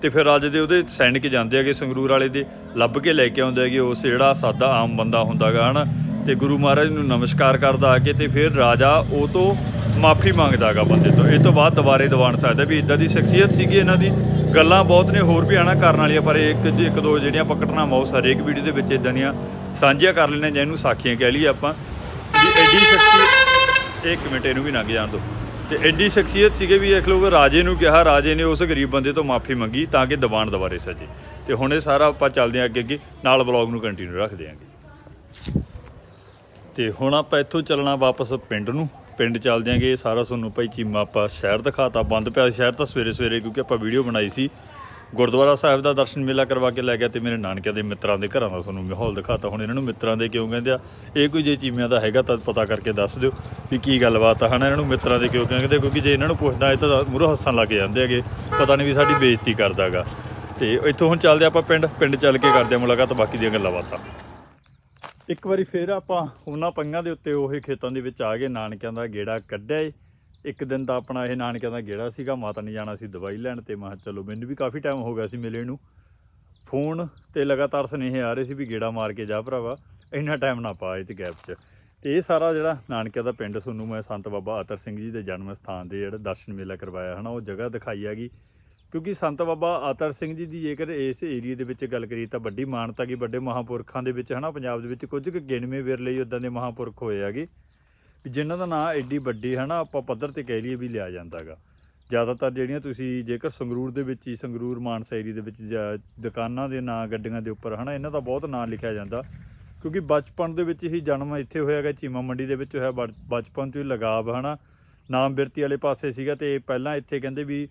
S1: ਤੇ ਫਿਰ ਰਾਜੇ ਦੇ ਉਹਦੇ ਸੈਨਿਕ ਜਾਂਦੇ ਹੈਗੇ ਸੰਗਰੂਰ ਵਾਲੇ ਦੇ, ਲੱਭ ਕੇ ਲੈ ਕੇ ਆਉਂਦੇ ਹੈਗੇ ਉਸ ਜਿਹੜਾ ਸਾਦਾ ਆਮ ਬੰਦਾ ਹੁੰਦਾ ਗਾ ਤੇ ਗੁਰੂ ਮਹਾਰਾਜ ਨੂੰ ਨਮਸਕਾਰ ਕਰਦਾ ਆ ਕੇ ਤੇ ਫਿਰ ਰਾਜਾ ਉਹ ਤੋਂ ਮਾਫੀ ਮੰਗਦਾ ਗਾ ਬੰਦੇ ਤੋਂ। ਇਹ ਤੋਂ ਬਾਅਦ ਦੁਬਾਰੇ ਦੀਵਾਨ ਸਜਦਾ ਵੀ ਇੱਦਾਂ ਦੀ ਸ਼ਖਸੀਅਤ ਸੀਗੀ ਇਹਨਾਂ ਦੀ। ਗੱਲਾਂ ਬਹੁਤ ਨੇ ਹੋਰ ਵੀ ਕਰਨ ਵਾਲੀਆਂ ਪਰ ਇੱਕ ਦੋ ਜਿਹੜੀਆਂ ਆਪਾਂ ਘਟਨਾਵਾਂ ਉਸ ਹਰੇਕ ਵੀਡੀਓ ਦੇ ਵਿੱਚ ਇੱਦਾਂ ਦੀਆਂ ਸਾਂਝੀਆਂ ਕਰ ਲੈਂਦੇ ਜਾਂ ਇਹਨੂੰ ਸਾਖੀਆਂ ਕਹਿ ਲਈਏ ਆਪਾਂ ਵੀ ਐਡੀ ਸ਼ਖਸੀਅਤ। ਇੱਕ ਮਿੰਟ ਇਹਨੂੰ ਵੀ ਲੰਘ ਜਾਣ ਦਿਓ। ਤੇ ਐਡੀ ਸ਼ਖਸੀਅਤ ਸੀਗੇ ਵੀ ਦੇਖ ਲਓ ਰਾਜੇ ਨੂੰ ਕਿਹਾ, ਰਾਜੇ ਨੇ ਉਸ ਗਰੀਬ ਬੰਦੇ ਤੋਂ ਮਾਫੀ ਮੰਗੀ ਤਾਂ ਕਿ ਦੀਵਾਨ ਦੁਬਾਰੇ ਸਜੇ। ਤੇ ਹੁਣ ਇਹ ਸਾਰਾ ਆਪਾਂ ਚੱਲਦੇ ਹਾਂ ਅੱਗੇ ਨਾਲ ਬਲੌਗ ਨੂੰ ਕੰਟੀਨਿਊ ਰੱਖਦੇ ਆਂਗੇ। ਤੇ ਹੁਣ ਆਪਾਂ ਇੱਥੋਂ ਚੱਲਣਾ ਵਾਪਸ ਪਿੰਡ ਨੂੰ, ਪਿੰਡ ਚੱਲਦੇ ਆਂਗੇ। ਸਾਰਾ ਤੁਹਾਨੂੰ ਭਾਈ ਚੀਮਾ ਆਪਾਂ ਸ਼ਹਿਰ ਦਿਖਾਤਾ, ਬੰਦ ਪਿਆ ਸ਼ਹਿਰ ਤਾਂ ਸਵੇਰੇ ਕਿਉਂਕਿ ਆਪਾਂ ਵੀਡੀਓ ਬਣਾਈ ਸੀ। ਗੁਰਦੁਆਰਾ ਸਾਹਿਬ ਦਾ ਦਰਸ਼ਨ ਮੇਲਾ ਕਰਵਾ ਕੇ ਲੈ ਗਿਆ ਤੇ ਮੇਰੇ ਨਾਨਕਿਆਂ ਦੇ ਮਿੱਤਰਾਂ ਦੇ ਘਰਾਂ ਦਾ ਤੁਹਾਨੂੰ ਮਾਹੌਲ ਦਿਖਾਤਾ। ਹੁਣ ਇਹਨਾਂ ਨੂੰ ਮਿੱਤਰਾਂ ਦੇ ਕਿਉਂ ਕਹਿੰਦੇ ਆ ਇਹ ਕੋਈ ਜੇ ਚੀਮਿਆਂ ਦਾ ਹੈਗਾ ਤਾਂ ਪਤਾ ਕਰਕੇ ਦੱਸ ਦਿਓ ਵੀ ਕੀ ਗੱਲਬਾਤ ਆ ਇਹਨਾਂ ਨੂੰ ਮਿੱਤਰਾਂ ਦੇ ਕਿਉਂ ਕਹਿੰਦੇ, ਕਿਉਂਕਿ ਜੇ ਇਹਨਾਂ ਨੂੰ ਪੁੱਛਦਾ ਇਹ ਤਾਂ ਮੂਹਰੋਂ ਹੱਸਣ ਲੱਗ ਜਾਂਦੇ ਹੈਗੇ, ਪਤਾ ਨਹੀਂ ਵੀ ਸਾਡੀ ਬੇਇੱਜ਼ਤੀ ਕਰਦਾ ਗਾ। ਤੇ ਇੱਥੋਂ ਹੁਣ ਚੱਲਦੇ ਆਪਾਂ ਪਿੰਡ ਚੱਲ ਕੇ ਕਰਦੇ ਆ ਮੁਲਾਕਾਤ ਬਾਕੀ ਦੀਆਂ ਗੱਲਾਂ ਬਾਤਾਂ। ਇੱਕ ਵਾਰੀ ਫਿਰ ਆਪਾਂ ਉਹਨਾਂ ਪੰਗਾਂ ਦੇ ਉੱਤੇ ਉਹ ਖੇਤਾਂ ਦੇ ਵਿੱਚ ਆ ਗਏ, ਨਾਨਕਿਆਂ ਦਾ ਗੇੜਾ ਕੱਢਿਆ ਏ। ਇੱਕ ਦਿਨ ਦਾ ਆਪਣਾ ਇਹ ਨਾਨਕਿਆਂ ਦਾ ਗੇੜਾ ਸੀਗਾ, ਮਾਤਾ ਨੇ ਜਾਣਾ ਸੀ ਦਵਾਈ ਲੈਣ ਤੇ ਮੈਂ ਚਲੋ ਮੈਨੂੰ ਵੀ ਕਾਫੀ ਟਾਈਮ ਹੋ ਗਿਆ ਸੀ ਮਿਲੇ ਨੂੰ, ਫੋਨ ਤੇ ਲਗਾਤਾਰ ਸੁਨੇਹੇ ਆ ਰਹੇ ਸੀ ਵੀ ਗੇੜਾ ਮਾਰ ਕੇ ਜਾ ਭਰਾਵਾ, ਇੰਨਾ ਟਾਈਮ ਨਾ ਪਾ ਇਹ 'ਚ ਗੈਪ 'ਚ। ਤੇ ਇਹ ਸਾਰਾ ਜਿਹੜਾ ਨਾਨਕਿਆਂ ਦਾ ਪਿੰਡ ਤੁਹਾਨੂੰ ਮੈਂ ਸੰਤ ਬਾਬਾ ਅਤਰ ਸਿੰਘ ਜੀ ਦੇ ਜਨਮ ਸਥਾਨ ਦੇ ਜਿਹੜਾ ਦਰਸ਼ਨ ਮੇਲਾ ਕਰਵਾਇਆ ਉਹ ਜਗ੍ਹਾ ਦਿਖਾਈ ਹੈਗੀ। ਕਿਉਂਕਿ ਸੰਤ ਬਾਬਾ ਅਤਰ ਸਿੰਘ ਜੀ ਦੀ ਜੇਕਰ ਇਸ ਏਰੀਏ ਦੇ ਵਿੱਚ ਗੱਲ ਕਰੀਏ ਤਾਂ ਵੱਡੀ ਮਾਨਤਾ ਗੀ, ਵੱਡੇ ਮਹਾਂਪੁਰਖਾਂ ਦੇ ਵਿੱਚ ਪੰਜਾਬ ਦੇ ਵਿੱਚ ਕੁਝ ਕੁ ਗਿਣਵੇਂ ਵਿਰਲੇ ਹੀ ਉੱਦਾਂ ਦੇ ਮਹਾਂਪੁਰਖ ਹੋਏ ਹੈਗੇ ਜਿਨ੍ਹਾਂ ਦਾ ਨਾਂ ਐਡੀ ਵੱਡੀ ਆਪਾਂ ਪੱਧਰ 'ਤੇ ਕਹਿ ਲਈਏ ਵੀ ਲਿਆ ਜਾਂਦਾ ਗਾ। ਜ਼ਿਆਦਾਤਰ ਜਿਹੜੀਆਂ ਤੁਸੀਂ ਜੇਕਰ ਸੰਗਰੂਰ ਦੇ ਵਿੱਚ ਹੀ ਸੰਗਰੂਰ ਮਾਨਸਾ ਏਰੀਏ ਦੇ ਵਿੱਚ ਦੁਕਾਨਾਂ ਦੇ ਨਾਂ ਗੱਡੀਆਂ ਦੇ ਉੱਪਰ ਇਹਨਾਂ ਦਾ ਬਹੁਤ ਨਾਂ ਲਿਖਿਆ ਜਾਂਦਾ ਕਿਉਂਕਿ ਬਚਪਨ ਦੇ ਵਿੱਚ ਹੀ ਜਨਮ ਇੱਥੇ ਹੋਇਆ ਗਾ, ਚੀਮਾ ਮੰਡੀ ਦੇ ਵਿੱਚ ਹੋਇਆ। ਬਚਪਨ ਤੋਂ ਹੀ ਲਗਾਵ ਹੈ ਨਾ ਨਾਮ ਬਿਰਤੀ ਵਾਲੇ ਪਾਸੇ ਸੀਗਾ। ਅਤੇ ਪਹਿਲਾਂ ਇੱਥੇ ਕਹਿੰਦੇ ਵੀ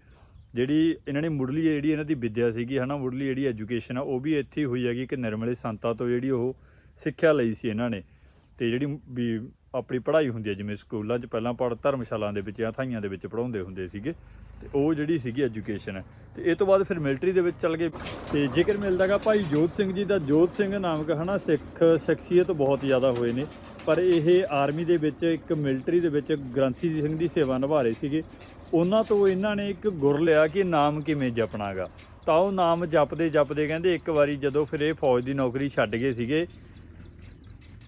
S1: ਜਿਹੜੀ ਇਹਨਾਂ ਨੇ ਮੁੱਢਲੀ ਜਿਹੜੀ ਇਹਨਾਂ ਦੀ ਵਿੱਦਿਆ ਸੀਗੀ ਹੈ ਨਾ, ਮੁੱਢਲੀ ਜਿਹੜੀ ਐਜੂਕੇਸ਼ਨ ਆ ਉਹ ਵੀ ਇੱਥੇ ਹੀ ਹੋਈ ਹੈਗੀ ਕਿ ਨਿਰਮਲੇ ਸੰਤਾਂ ਤੋਂ ਜਿਹੜੀ ਉਹ ਸਿੱਖਿਆ ਲਈ ਸੀ ਇਹਨਾਂ ਨੇ। ਅਤੇ ਜਿਹੜੀ ਵੀ ਆਪਣੀ ਪੜ੍ਹਾਈ ਹੁੰਦੀ ਹੈ ਜਿਵੇਂ ਸਕੂਲਾਂ 'ਚ ਪਹਿਲਾਂ ਧਰਮਸ਼ਾਲਾ ਦੇ ਵਿੱਚ ਜਾਂ ਥਾਈਆਂ ਦੇ ਵਿੱਚ ਪੜ੍ਹਾਉਂਦੇ ਹੁੰਦੇ ਸੀਗੇ, ਅਤੇ ਉਹ ਜਿਹੜੀ ਸੀਗੀ ਐਜੂਕੇਸ਼ਨ। ਅਤੇ ਇਹ ਤੋਂ ਬਾਅਦ ਫਿਰ ਮਿਲਟਰੀ ਦੇ ਵਿੱਚ ਚੱਲ ਗਏ। ਅਤੇ ਜ਼ਿਕਰ ਮਿਲਦਾ ਗਾ ਭਾਈ ਜੋਧ ਸਿੰਘ ਜੀ ਦਾ। ਜੋਧ ਸਿੰਘ ਨਾਮਕ ਹੈ ਨਾ ਸਿੱਖ ਸ਼ਖਸੀਅਤ ਬਹੁਤ ਜ਼ਿਆਦਾ ਹੋਏ ਨੇ, ਪਰ ਇਹ ਆਰਮੀ ਦੇ ਵਿੱਚ ਇੱਕ ਮਿਲਟਰੀ ਦੇ ਵਿੱਚ ਗ੍ਰੰਥੀ ਸਿੰਘ ਦੀ ਸੇਵਾ ਨਿਭਾ ਰਹੇ ਸੀਗੇ। ਉਹਨਾਂ ਤੋਂ ਇਹਨਾਂ ਨੇ ਇੱਕ ਗੁਰ ਲਿਆ ਕਿ ਨਾਮ ਕਿਵੇਂ ਜਪਣਾ ਗਾ। ਤਾਂ ਉਹ ਨਾਮ ਜਪਦੇ ਜਪਦੇ ਕਹਿੰਦੇ ਇੱਕ ਵਾਰੀ ਜਦੋਂ ਫਿਰ ਇਹ ਫੌਜ ਦੀ ਨੌਕਰੀ ਛੱਡ ਗਏ ਸੀਗੇ,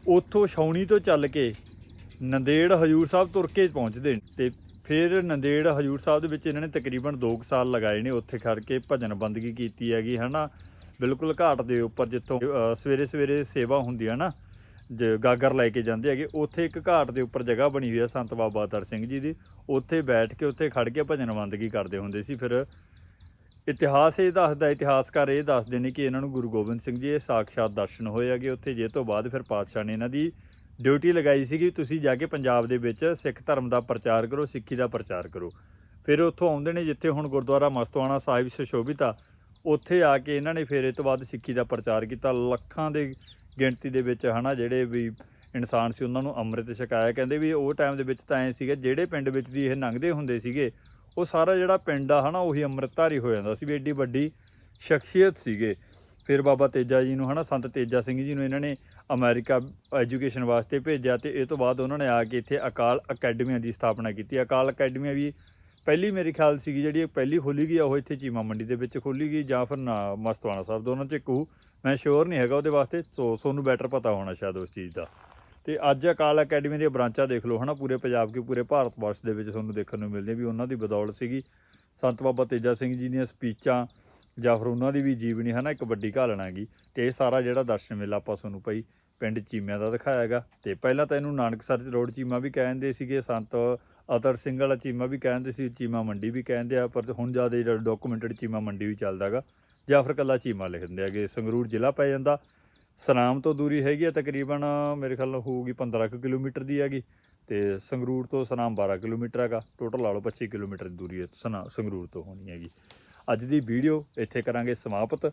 S1: ਉੱਥੋਂ ਛਾਉਣੀ ਤੋਂ ਚੱਲ ਕੇ ਨੰਦੇੜ ਹਜੂਰ ਸਾਹਿਬ ਤੁਰ ਕੇ ਪਹੁੰਚਦੇ ਨੇ। ਅਤੇ ਫਿਰ ਨੰਦੇੜ ਹਜੂਰ ਸਾਹਿਬ ਦੇ ਵਿੱਚ ਇਹਨਾਂ ਨੇ ਤਕਰੀਬਨ 2 ਸਾਲ ਲਗਾਏ ਨੇ। ਉੱਥੇ ਖੜ੍ਹ ਕੇ ਭਜਨ ਬੰਦਗੀ ਕੀਤੀ ਹੈਗੀ ਹੈ ਨਾ, ਬਿਲਕੁਲ ਘਾਟ ਦੇ ਉੱਪਰ ਜਿੱਥੋਂ ਸਵੇਰੇ ਸਵੇਰੇ ਸੇਵਾ ਹੁੰਦੀ ਹੈ ਨਾ, ਗਾਗਰ ਲੈ ਕੇ ਜਾਂਦੇ ਹੈਗੇ। ਉੱਥੇ ਇੱਕ ਘਾਟ ਦੇ ਉੱਪਰ ਜਗ੍ਹਾ ਬਣੀ ਹੋਈ ਹੈ ਸੰਤ ਬਾਬਾ ਅਤਰ ਸਿੰਘ ਜੀ ਦੀ, ਉੱਥੇ ਬੈਠ ਕੇ ਉੱਥੇ ਖੜ੍ਹ ਕੇ ਭਜਨ ਬੰਦਗੀ ਕਰਦੇ ਹੁੰਦੇ ਸੀ। ਫਿਰ ਇਤਿਹਾਸ ਇਹ ਦੱਸਦਾ, ਇਤਿਹਾਸਕਾਰ ਇਹ ਦੱਸਦੇ ਨੇ ਕਿ ਇਹਨਾਂ ਨੂੰ ਗੁਰੂ ਗੋਬਿੰਦ ਸਿੰਘ ਜੀ ਇਹ ਸਾਕਸ਼ਾਤ ਦਰਸ਼ਨ ਹੋਏ ਹੈਗੇ ਉੱਥੇ। ਜੇ ਤੋਂ ਬਾਅਦ ਫਿਰ ਪਾਤਸ਼ਾਹ ਨੇ ਇਹਨਾਂ ਦੀ ਡਿਊਟੀ ਲਗਾਈ ਸੀਗੀ ਤੁਸੀਂ ਜਾ ਕੇ ਪੰਜਾਬ ਦੇ ਵਿੱਚ ਸਿੱਖ ਧਰਮ ਦਾ ਪ੍ਰਚਾਰ ਕਰੋ, ਸਿੱਖੀ ਦਾ ਪ੍ਰਚਾਰ ਕਰੋ। ਫਿਰ ਉੱਥੋਂ ਆਉਂਦੇ ਨੇ ਜਿੱਥੇ ਹੁਣ ਗੁਰਦੁਆਰਾ ਮਸਤਵਾਣਾ ਸਾਹਿਬ ਸੁਸ਼ੋਭਿਤ ਆ, ਉੱਥੇ ਆ ਕੇ ਇਹਨਾਂ ਨੇ ਫਿਰ ਇਹ ਤੋਂ ਬਾਅਦ ਸਿੱਖੀ ਦਾ ਪ੍ਰਚਾਰ ਕੀਤਾ। ਲੱਖਾਂ ਦੇ ਗਿਣਤੀ ਦੇ ਵਿੱਚ ਹੈ ਨਾ ਜਿਹੜੇ ਵੀ ਇਨਸਾਨ ਸੀ ਉਹਨਾਂ ਨੂੰ ਅੰਮ੍ਰਿਤ ਛਕਾਇਆ। ਕਹਿੰਦੇ ਵੀ ਉਹ ਟਾਈਮ ਦੇ ਵਿੱਚ ਤਾਂ ਐਂ ਸੀਗਾ ਜਿਹੜੇ ਪਿੰਡ ਵਿੱਚ ਦੀ ਇਹ ਲੰਘਦੇ ਹੁੰਦੇ ਸੀਗੇ ਉਹ ਸਾਰਾ ਜਿਹੜਾ ਪਿੰਡ ਆ ਹੈ ਨਾ ਉਹੀ ਅੰਮ੍ਰਿਤਧਾਰੀ ਹੋ ਜਾਂਦਾ ਸੀ ਵੀ ਐਡੀ ਵੱਡੀ ਸ਼ਖਸੀਅਤ ਸੀਗੇ। ਫਿਰ ਬਾਬਾ ਤੇਜਾ ਜੀ ਨੂੰ ਹੈ ਨਾ ਸੰਤ ਤੇਜਾ ਸਿੰਘ ਜੀ ਨੂੰ ਇਹਨਾਂ ਨੇ ਅਮਰੀਕਾ ਐਜੂਕੇਸ਼ਨ ਵਾਸਤੇ ਭੇਜਿਆ। ਅਤੇ ਇਹ ਤੋਂ ਬਾਅਦ ਉਹਨਾਂ ਨੇ ਆ ਕੇ ਇੱਥੇ ਅਕਾਲ ਅਕੈਡਮੀਆਂ ਦੀ ਸਥਾਪਨਾ ਕੀਤੀ। ਅਕਾਲ ਅਕੈਡਮੀਆਂ ਵੀ ਪਹਿਲੀ ਮੇਰੇ ਖਿਆਲ ਸੀਗੀ ਜਿਹੜੀ ਪਹਿਲੀ ਖੋਲ੍ਹੀ ਗਈ ਉਹ ਇੱਥੇ ਚੀਮਾ ਮੰਡੀ ਦੇ ਵਿੱਚ ਖੋਲ੍ਹੀ ਗਈ ਜਾਂ ਫਿਰ ਨਾ ਮਸਤਵਾਣਾ ਸਾਹਿਬ, ਦੋਨਾਂ 'ਚ ਇੱਕ ਮੈਂ ਸ਼ੋਰ ਨਹੀਂ ਹੈਗਾ ਉਹਦੇ ਵਾਸਤੇ, ਸੋ ਤੁਹਾਨੂੰ ਬੈਟਰ ਪਤਾ ਹੋਣਾ ਸ਼ਾਇਦ ਉਸ ਚੀਜ਼ ਦਾ। ਅਤੇ ਅੱਜ ਅਕਾਲ ਅਕੈਡਮੀ ਦੀਆਂ ਬ੍ਰਾਂਚਾਂ ਦੇਖ ਲਓ ਹੈ ਨਾ ਪੂਰੇ ਪੰਜਾਬ ਕੇ ਪੂਰੇ ਭਾਰਤ ਵਰਸ਼ ਦੇ ਵਿੱਚ ਤੁਹਾਨੂੰ ਦੇਖਣ ਨੂੰ ਮਿਲਦੇ ਵੀ ਉਹਨਾਂ ਦੀ ਬਦੌਲਤ ਸੀਗੀ। ਸੰਤ ਬਾਬਾ ਤੇਜਾ ਸਿੰਘ ਜੀ ਦੀਆਂ ਸਪੀਚਾਂ ਜਾਂ ਫਿਰ ਉਹਨਾਂ ਦੀ ਵੀ ਜੀਵਨੀ ਹੈ ਨਾ ਇੱਕ ਵੱਡੀ ਘਾਲਣਾ ਹੈਗੀ। ਅਤੇ ਇਹ ਸਾਰਾ ਜਿਹੜਾ ਦਰਸ਼ਨ ਮੇਲਾ ਆਪਾਂ ਤੁਹਾਨੂੰ ਭਾਈ ਪਿੰਡ ਚੀਮਿਆਂ ਦਾ ਦਿਖਾਇਆ ਹੈਗਾ। ਅਤੇ ਪਹਿਲਾਂ ਤਾਂ ਇਹਨੂੰ ਨਾਨਕਸਰ ਰੋਡ ਚੀਮਾ ਵੀ ਕਹਿੰਦੇ ਸੀਗੇ, ਸੰਤ ਅਤਰ ਸਿੰਘ ਵਾਲਾ ਚੀਮਾ ਵੀ ਕਹਿੰਦੇ ਸੀ, ਚੀਮਾ ਮੰਡੀ ਵੀ ਕਹਿੰਦੇ ਆ, ਪਰ ਹੁਣ ਜ਼ਿਆਦਾ ਜਿਹੜਾ ਡਾਕੂਮੈਂਟਡ ਚੀਮਾ ਮੰਡੀ ਵੀ ਚੱਲਦਾ ਹੈਗਾ ਜਾਂ ਫਿਰ ਇਕੱਲਾ ਚੀਮਾ ਲਿਖ ਦਿੰਦੇ ਹੈਗੇ। ਸੰਗਰੂਰ ਜ਼ਿਲ੍ਹਾ ਪੈ ਜਾਂਦਾ, ਸੁਨਾਮ ਤੋਂ ਦੂਰੀ ਹੈਗੀ ਆ ਤਕਰੀਬਨ ਮੇਰੇ ਖਿਆਲ ਨਾਲ ਹੋਊਗੀ 15 ਕੁ ਕਿਲੋਮੀਟਰ ਦੀ ਹੈਗੀ। ਅਤੇ ਸੰਗਰੂਰ ਤੋਂ ਸੁਨਾਮ 12 ਕਿਲੋਮੀਟਰ ਹੈਗਾ, ਟੋਟਲ ਲਾ ਲਓ 25 ਕਿਲੋਮੀਟਰ ਦੀ ਦੂਰੀ ਸੰਗਰੂਰ ਤੋਂ ਹੋਣੀ ਹੈਗੀ। ਅੱਜ ਦੀ ਵੀਡੀਓ ਇੱਥੇ ਕਰਾਂਗੇ ਸਮਾਪਤ।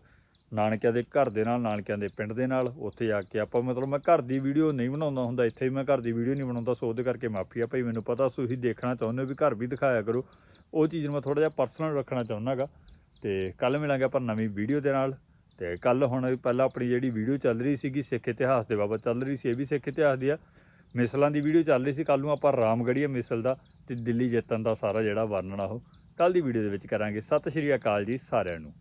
S1: ਨਾਨਕਿਆਂ ਦੇ ਘਰ ਦੇ ਨਾਲ, ਨਾਨਕਿਆਂ ਦੇ ਪਿੰਡ ਦੇ ਨਾਲ ਉੱਥੇ ਆ ਕੇ ਆਪਾਂ ਮਤਲਬ ਮੈਂ ਘਰ ਦੀ ਵੀਡੀਓ ਨਹੀਂ ਬਣਾਉਂਦਾ ਹੁੰਦਾ, ਇੱਥੇ ਵੀ ਮੈਂ ਘਰ ਦੀ ਵੀਡੀਓ ਨਹੀਂ ਬਣਾਉਂਦਾ, ਸੋ ਉਹਦੇ ਕਰਕੇ ਮਾਫੀ ਆ ਭਾਈ। ਮੈਨੂੰ ਪਤਾ ਤੁਸੀਂ ਦੇਖਣਾ ਚਾਹੁੰਦੇ ਹੋ ਵੀ ਘਰ ਵੀ ਦਿਖਾਇਆ ਕਰੋ, ਉਹ ਚੀਜ਼ ਨੂੰ ਮੈਂ ਥੋੜ੍ਹਾ ਜਿਹਾ ਪਰਸਨਲ ਰੱਖਣਾ ਚਾਹੁੰਦਾ ਹੈਗਾ। ਅਤੇ ਕੱਲ੍ਹ ਮਿਲਾਂਗੇ ਆਪਾਂ ਨਵੀਂ ਵੀਡੀਓ ਦੇ ਨਾਲ। ਅਤੇ ਕੱਲ੍ਹ ਹੁਣ ਪਹਿਲਾਂ ਆਪਣੀ ਜਿਹੜੀ ਵੀਡੀਓ ਚੱਲ ਰਹੀ ਸੀਗੀ ਸਿੱਖ ਇਤਿਹਾਸ ਦੇ ਬਾਬਤ ਚੱਲ ਰਹੀ ਸੀ, ਇਹ ਵੀ ਸਿੱਖ ਇਤਿਹਾਸ ਦੀ ਆ। ਮਿਸਲਾਂ ਦੀ ਵੀਡੀਓ ਚੱਲ ਰਹੀ ਸੀ, ਕੱਲ੍ਹ ਨੂੰ ਆਪਾਂ ਰਾਮਗੜ੍ਹੀਆ ਮਿਸਲ ਦਾ ਅਤੇ ਦਿੱਲੀ ਜਿੱਤਣ ਦਾ ਸਾਰਾ ਜਿਹੜਾ ਵਰਣਨ ਆ ਉਹ ਕੱਲ੍ਹ ਦੀ ਵੀਡੀਓ ਦੇ ਵਿੱਚ ਕਰਾਂਗੇ। ਸਤਿ ਸ਼੍ਰੀ ਅਕਾਲ ਜੀ ਸਾਰਿਆਂ ਨੂੰ।